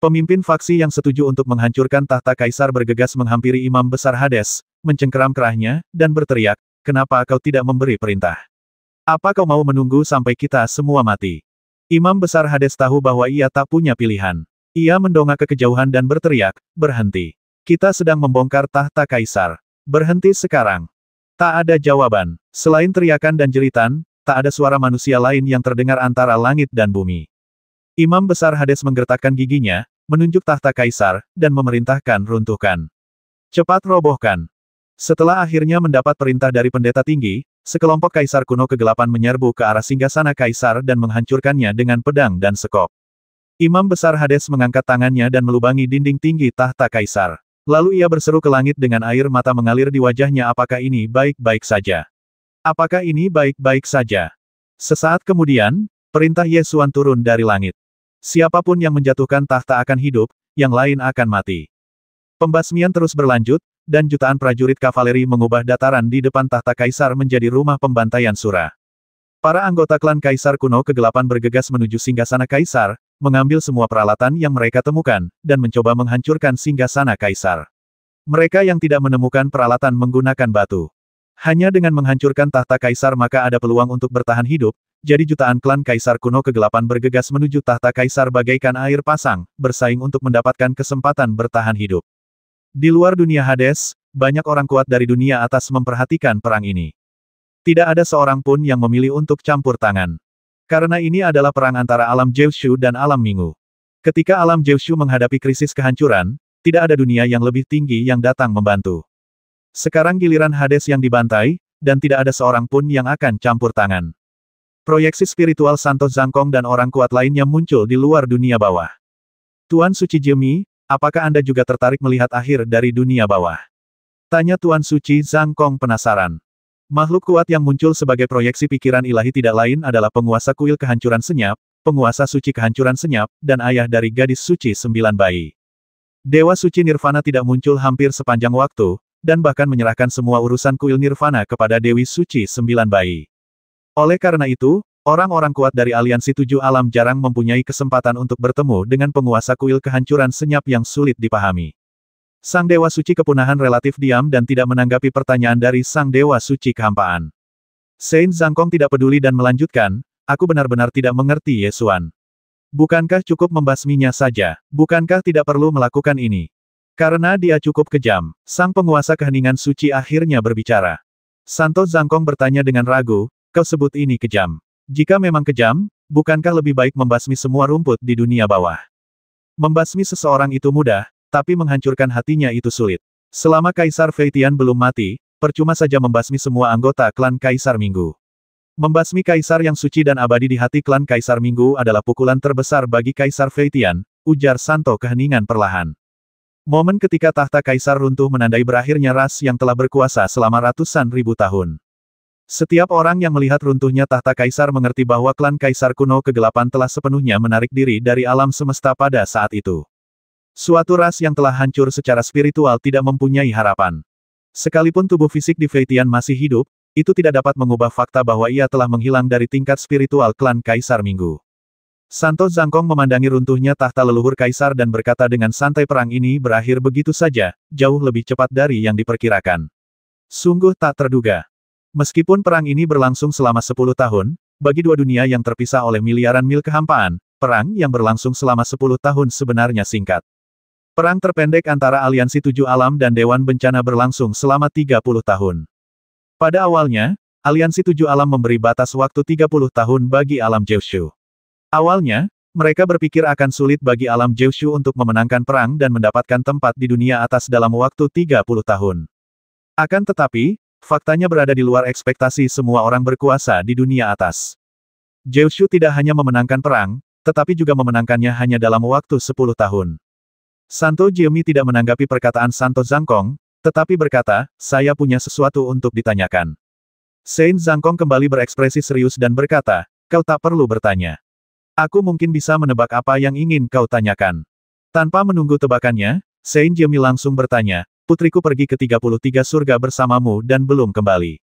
Pemimpin faksi yang setuju untuk menghancurkan tahta Kaisar bergegas menghampiri Imam Besar Hades, mencengkeram kerahnya, dan berteriak, kenapa kau tidak memberi perintah? Apa kau mau menunggu sampai kita semua mati? Imam Besar Hades tahu bahwa ia tak punya pilihan. Ia mendongak ke kejauhan dan berteriak, berhenti. Kita sedang membongkar tahta Kaisar. Berhenti sekarang. Tak ada jawaban. Selain teriakan dan jeritan, tak ada suara manusia lain yang terdengar antara langit dan bumi. Imam Besar Hades menggertakkan giginya, menunjuk tahta Kaisar, dan memerintahkan runtuhkan. Cepat robohkan. Setelah akhirnya mendapat perintah dari pendeta tinggi, sekelompok Kaisar Kuno Kegelapan menyerbu ke arah singgasana Kaisar dan menghancurkannya dengan pedang dan sekop. Imam Besar Hades mengangkat tangannya dan melubangi dinding tinggi tahta Kaisar. Lalu ia berseru ke langit dengan air mata mengalir di wajahnya, apakah ini baik-baik saja? Apakah ini baik-baik saja? Sesaat kemudian, perintah Yesuan turun dari langit. Siapapun yang menjatuhkan tahta akan hidup, yang lain akan mati. Pembasmian terus berlanjut, dan jutaan prajurit kavaleri mengubah dataran di depan tahta Kaisar menjadi rumah pembantaian Sura. Para anggota klan Kaisar Kuno Kegelapan bergegas menuju singgasana Kaisar, mengambil semua peralatan yang mereka temukan, dan mencoba menghancurkan singgasana Kaisar. Mereka yang tidak menemukan peralatan menggunakan batu. Hanya dengan menghancurkan tahta Kaisar maka ada peluang untuk bertahan hidup, jadi jutaan klan Kaisar Kuno Kegelapan bergegas menuju tahta Kaisar bagaikan air pasang, bersaing untuk mendapatkan kesempatan bertahan hidup. Di luar dunia Hades, banyak orang kuat dari dunia atas memperhatikan perang ini. Tidak ada seorang pun yang memilih untuk campur tangan. Karena ini adalah perang antara alam Jiushu dan alam Minggu. Ketika alam Jiushu menghadapi krisis kehancuran, tidak ada dunia yang lebih tinggi yang datang membantu. Sekarang giliran Hades yang dibantai, dan tidak ada seorang pun yang akan campur tangan. Proyeksi spiritual Santo Zangkong dan orang kuat lainnya muncul di luar dunia bawah. Tuan Suci Jemi, apakah Anda juga tertarik melihat akhir dari dunia bawah? Tanya Tuan Suci Zangkong penasaran. Makhluk kuat yang muncul sebagai proyeksi pikiran ilahi tidak lain adalah penguasa kuil kehancuran senyap, penguasa suci kehancuran senyap, dan ayah dari gadis suci 9 bayi. Dewa suci Nirvana tidak muncul hampir sepanjang waktu, dan bahkan menyerahkan semua urusan kuil Nirvana kepada Dewi suci 9 bayi. Oleh karena itu, orang-orang kuat dari aliansi 7 alam jarang mempunyai kesempatan untuk bertemu dengan penguasa kuil kehancuran senyap yang sulit dipahami. Sang Dewa Suci Kepunahan relatif diam dan tidak menanggapi pertanyaan dari Sang Dewa Suci Kehampaan. Saint Zangkong tidak peduli dan melanjutkan, aku benar-benar tidak mengerti Yesuan. Bukankah cukup membasminya saja? Bukankah tidak perlu melakukan ini? Karena dia cukup kejam, sang penguasa keheningan suci akhirnya berbicara. Santo Zhangkong bertanya dengan ragu, kau sebut ini kejam. Jika memang kejam, bukankah lebih baik membasmi semua rumput di dunia bawah? Membasmi seseorang itu mudah, tapi menghancurkan hatinya itu sulit. Selama Kaisar Feitian belum mati, percuma saja membasmi semua anggota klan Kaisar Minggu. Membasmi Kaisar yang suci dan abadi di hati klan Kaisar Minggu adalah pukulan terbesar bagi Kaisar Feitian, ujar Santo keheningan perlahan. Momen ketika tahta Kaisar runtuh menandai berakhirnya ras yang telah berkuasa selama ratusan ribu tahun. Setiap orang yang melihat runtuhnya tahta Kaisar mengerti bahwa klan Kaisar kuno kegelapan telah sepenuhnya menarik diri dari alam semesta pada saat itu. Suatu ras yang telah hancur secara spiritual tidak mempunyai harapan. Sekalipun tubuh fisik di Feitian masih hidup, itu tidak dapat mengubah fakta bahwa ia telah menghilang dari tingkat spiritual klan Kaisar Minggu. Santo Zhangkong memandangi runtuhnya tahta leluhur Kaisar dan berkata dengan santai, perang ini berakhir begitu saja, jauh lebih cepat dari yang diperkirakan. Sungguh tak terduga. Meskipun perang ini berlangsung selama 10 tahun, bagi dua dunia yang terpisah oleh miliaran mil kehampaan, perang yang berlangsung selama 10 tahun sebenarnya singkat. Perang terpendek antara Aliansi Tujuh Alam dan Dewan Bencana berlangsung selama 30 tahun. Pada awalnya, Aliansi Tujuh Alam memberi batas waktu 30 tahun bagi alam Jiushu. Awalnya, mereka berpikir akan sulit bagi alam Jiushu untuk memenangkan perang dan mendapatkan tempat di dunia atas dalam waktu 30 tahun. Akan tetapi, faktanya berada di luar ekspektasi semua orang berkuasa di dunia atas. Jiushu tidak hanya memenangkan perang, tetapi juga memenangkannya hanya dalam waktu 10 tahun. Santo Jiemi tidak menanggapi perkataan Santo Zhangkong, tetapi berkata, saya punya sesuatu untuk ditanyakan. Saint Zhangkong kembali berekspresi serius dan berkata, kau tak perlu bertanya. Aku mungkin bisa menebak apa yang ingin kau tanyakan. Tanpa menunggu tebakannya, Saint Jiemi langsung bertanya, putriku pergi ke 33 surga bersamamu dan belum kembali.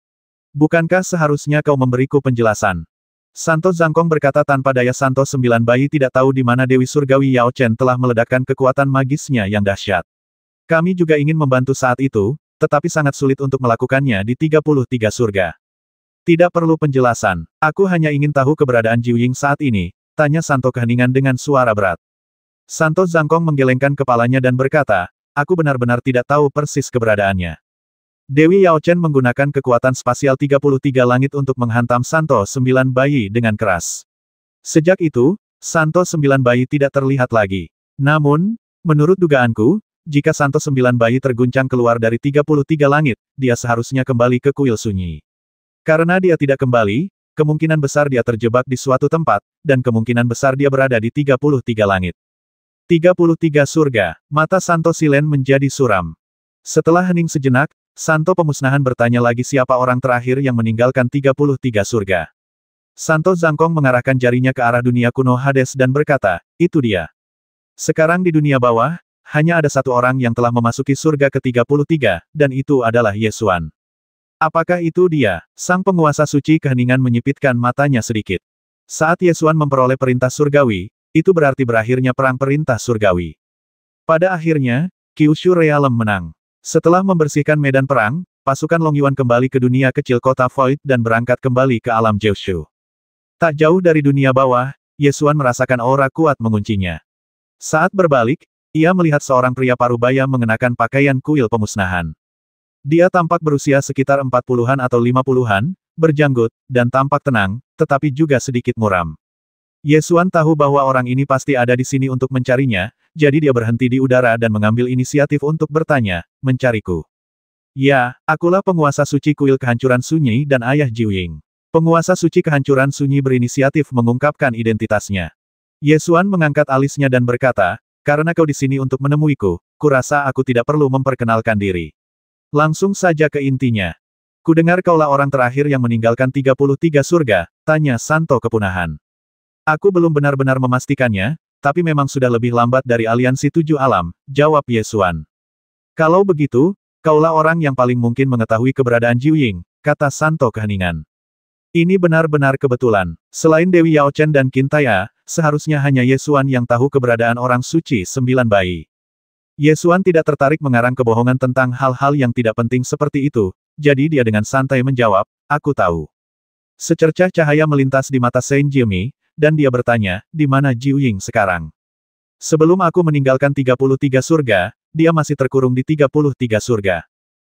Bukankah seharusnya kau memberiku penjelasan? Santo Zhangkong berkata tanpa daya. Santo Sembilan Bayi tidak tahu di mana Dewi Surgawi Yao Chen telah meledakkan kekuatan magisnya yang dahsyat. Kami juga ingin membantu saat itu, tetapi sangat sulit untuk melakukannya di 33 surga. Tidak perlu penjelasan, aku hanya ingin tahu keberadaan Jiu Ying saat ini, tanya Santo keheningan dengan suara berat. Santo Zhangkong menggelengkan kepalanya dan berkata, aku benar-benar tidak tahu persis keberadaannya. Dewi Yao Chen menggunakan kekuatan spasial 33 langit untuk menghantam Santo Sembilan Bayi dengan keras. Sejak itu, Santo Sembilan Bayi tidak terlihat lagi. Namun, menurut dugaanku, jika Santo Sembilan Bayi terguncang keluar dari 33 langit, dia seharusnya kembali ke kuil sunyi. Karena dia tidak kembali, kemungkinan besar dia terjebak di suatu tempat, dan kemungkinan besar dia berada di 33 langit. 33 surga, mata Santo Silen menjadi suram. Setelah hening sejenak, Santo Pemusnahan bertanya lagi siapa orang terakhir yang meninggalkan 33 surga. Santo Zhangkong mengarahkan jarinya ke arah dunia kuno Hades dan berkata, itu dia. Sekarang di dunia bawah, hanya ada satu orang yang telah memasuki surga ke-33, dan itu adalah Yesuan. Apakah itu dia? Sang penguasa suci keheningan menyipitkan matanya sedikit. Saat Yesuan memperoleh perintah surgawi, itu berarti berakhirnya perang perintah surgawi. Pada akhirnya, Kyushu Realm menang. Setelah membersihkan medan perang, pasukan Long Yuan kembali ke dunia kecil kota Void dan berangkat kembali ke alam Jiushu. Tak jauh dari dunia bawah, Yesuan merasakan aura kuat menguncinya. Saat berbalik, ia melihat seorang pria parubaya mengenakan pakaian kuil pemusnahan. Dia tampak berusia sekitar 40-an atau 50-an, berjanggut, dan tampak tenang, tetapi juga sedikit muram. Yesuan tahu bahwa orang ini pasti ada di sini untuk mencarinya, jadi dia berhenti di udara dan mengambil inisiatif untuk bertanya, mencariku. Ya, akulah penguasa suci kuil kehancuran sunyi dan ayah Jiu Ying. Penguasa suci kehancuran sunyi berinisiatif mengungkapkan identitasnya. Yesuan mengangkat alisnya dan berkata, karena kau di sini untuk menemuiku, kurasa aku tidak perlu memperkenalkan diri. Langsung saja ke intinya. Kudengar kaulah orang terakhir yang meninggalkan 33 surga, tanya Santo Kepunahan. Aku belum benar-benar memastikannya, tapi memang sudah lebih lambat dari Aliansi Tujuh Alam, jawab Yesuan. Kalau begitu, kaulah orang yang paling mungkin mengetahui keberadaan Jiu Ying, kata Santo Keheningan. Ini benar-benar kebetulan. Selain Dewi Yao Chen dan Qin Taya, seharusnya hanya Yesuan yang tahu keberadaan orang suci Sembilan Bayi. Yesuan tidak tertarik mengarang kebohongan tentang hal-hal yang tidak penting seperti itu, jadi dia dengan santai menjawab, aku tahu. Secercah cahaya melintas di mata Saint Jiemi, dan dia bertanya, di mana Jiu Ying sekarang? Sebelum aku meninggalkan 33 surga, dia masih terkurung di 33 surga.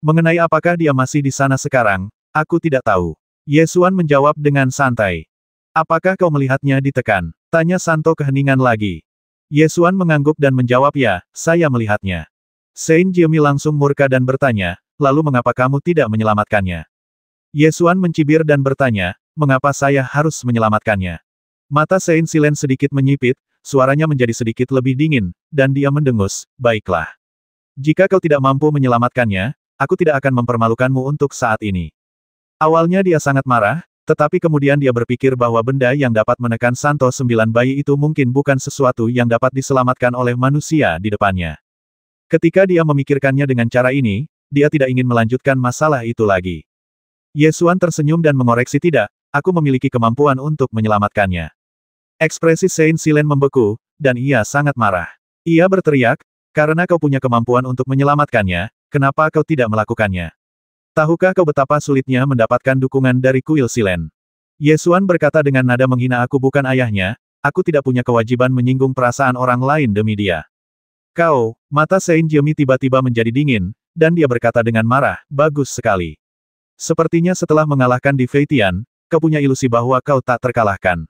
Mengenai apakah dia masih di sana sekarang, aku tidak tahu. Ye Xuan menjawab dengan santai. Apakah kau melihatnya ditekan? Tanya Santo keheningan lagi. Ye Xuan mengangguk dan menjawab ya, saya melihatnya. Saint Jiemi langsung murka dan bertanya, lalu mengapa kamu tidak menyelamatkannya? Ye Xuan mencibir dan bertanya, mengapa saya harus menyelamatkannya? Mata Saint Silen sedikit menyipit, suaranya menjadi sedikit lebih dingin, dan dia mendengus, baiklah. Jika kau tidak mampu menyelamatkannya, aku tidak akan mempermalukanmu untuk saat ini. Awalnya dia sangat marah, tetapi kemudian dia berpikir bahwa benda yang dapat menekan Santo 9 bayi itu mungkin bukan sesuatu yang dapat diselamatkan oleh manusia di depannya. Ketika dia memikirkannya dengan cara ini, dia tidak ingin melanjutkan masalah itu lagi. Ye Xuan tersenyum dan mengoreksi tidak, aku memiliki kemampuan untuk menyelamatkannya. Ekspresi Saint Silen membeku, dan ia sangat marah. Ia berteriak, karena kau punya kemampuan untuk menyelamatkannya, kenapa kau tidak melakukannya? Tahukah kau betapa sulitnya mendapatkan dukungan dari kuil Silen? Ye Xuan berkata dengan nada menghina, aku bukan ayahnya, aku tidak punya kewajiban menyinggung perasaan orang lain demi dia. Kau, mata Saint Jiemi tiba-tiba menjadi dingin, dan dia berkata dengan marah, bagus sekali. Sepertinya setelah mengalahkan Di Feitian, kau punya ilusi bahwa kau tak terkalahkan.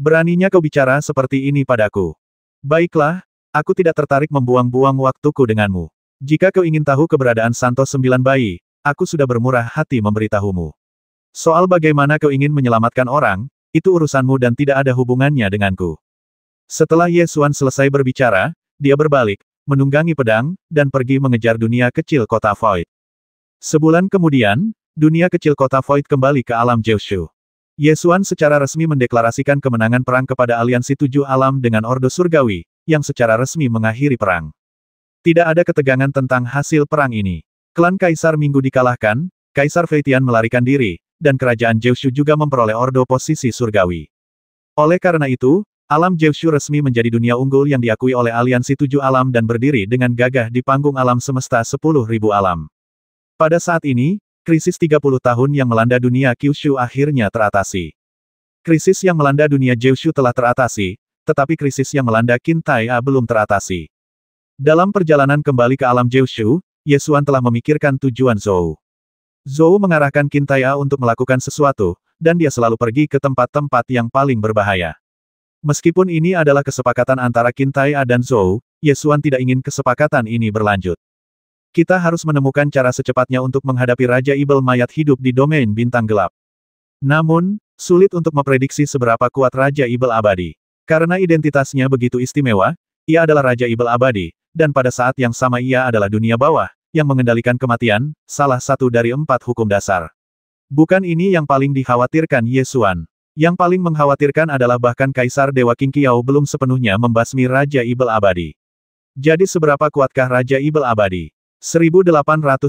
Beraninya kau bicara seperti ini padaku. Baiklah, aku tidak tertarik membuang-buang waktuku denganmu. Jika kau ingin tahu keberadaan Santo 9 bayi, aku sudah bermurah hati memberitahumu. Soal bagaimana kau ingin menyelamatkan orang, itu urusanmu dan tidak ada hubungannya denganku. Setelah Ye Xuan selesai berbicara, dia berbalik, menunggangi pedang, dan pergi mengejar dunia kecil kota Void. Sebulan kemudian, dunia kecil kota Void kembali ke alam Jiushu. Ye Xuan secara resmi mendeklarasikan kemenangan perang kepada aliansi 7 alam dengan Ordo Surgawi, yang secara resmi mengakhiri perang. Tidak ada ketegangan tentang hasil perang ini. Klan Kaisar Minggu dikalahkan, Kaisar Feitian melarikan diri, dan kerajaan Jiushu juga memperoleh Ordo Posisi Surgawi. Oleh karena itu, alam Jiushu resmi menjadi dunia unggul yang diakui oleh aliansi 7 alam dan berdiri dengan gagah di panggung alam semesta 10.000 alam. Pada saat ini, krisis 30 tahun yang melanda dunia Kyushu akhirnya teratasi. Krisis yang melanda dunia Jiushu telah teratasi, tetapi krisis yang melanda Qintai belum teratasi. Dalam perjalanan kembali ke alam Jiushu, Ye Xuan telah memikirkan tujuan Zhou. Zhou mengarahkan Qintai untuk melakukan sesuatu, dan dia selalu pergi ke tempat-tempat yang paling berbahaya. Meskipun ini adalah kesepakatan antara Qintai dan Zhou, Ye Xuan tidak ingin kesepakatan ini berlanjut. Kita harus menemukan cara secepatnya untuk menghadapi Raja Ibel mayat hidup di domain bintang gelap. Namun, sulit untuk memprediksi seberapa kuat Raja Ibel abadi. Karena identitasnya begitu istimewa, ia adalah Raja Ibel abadi, dan pada saat yang sama ia adalah dunia bawah, yang mengendalikan kematian, salah satu dari 4 hukum dasar. Bukan ini yang paling dikhawatirkan Ye Xuan. Yang paling mengkhawatirkan adalah bahkan Kaisar Dewa Qingqiao belum sepenuhnya membasmi Raja Ibel abadi. Jadi seberapa kuatkah Raja Ibel abadi? 1820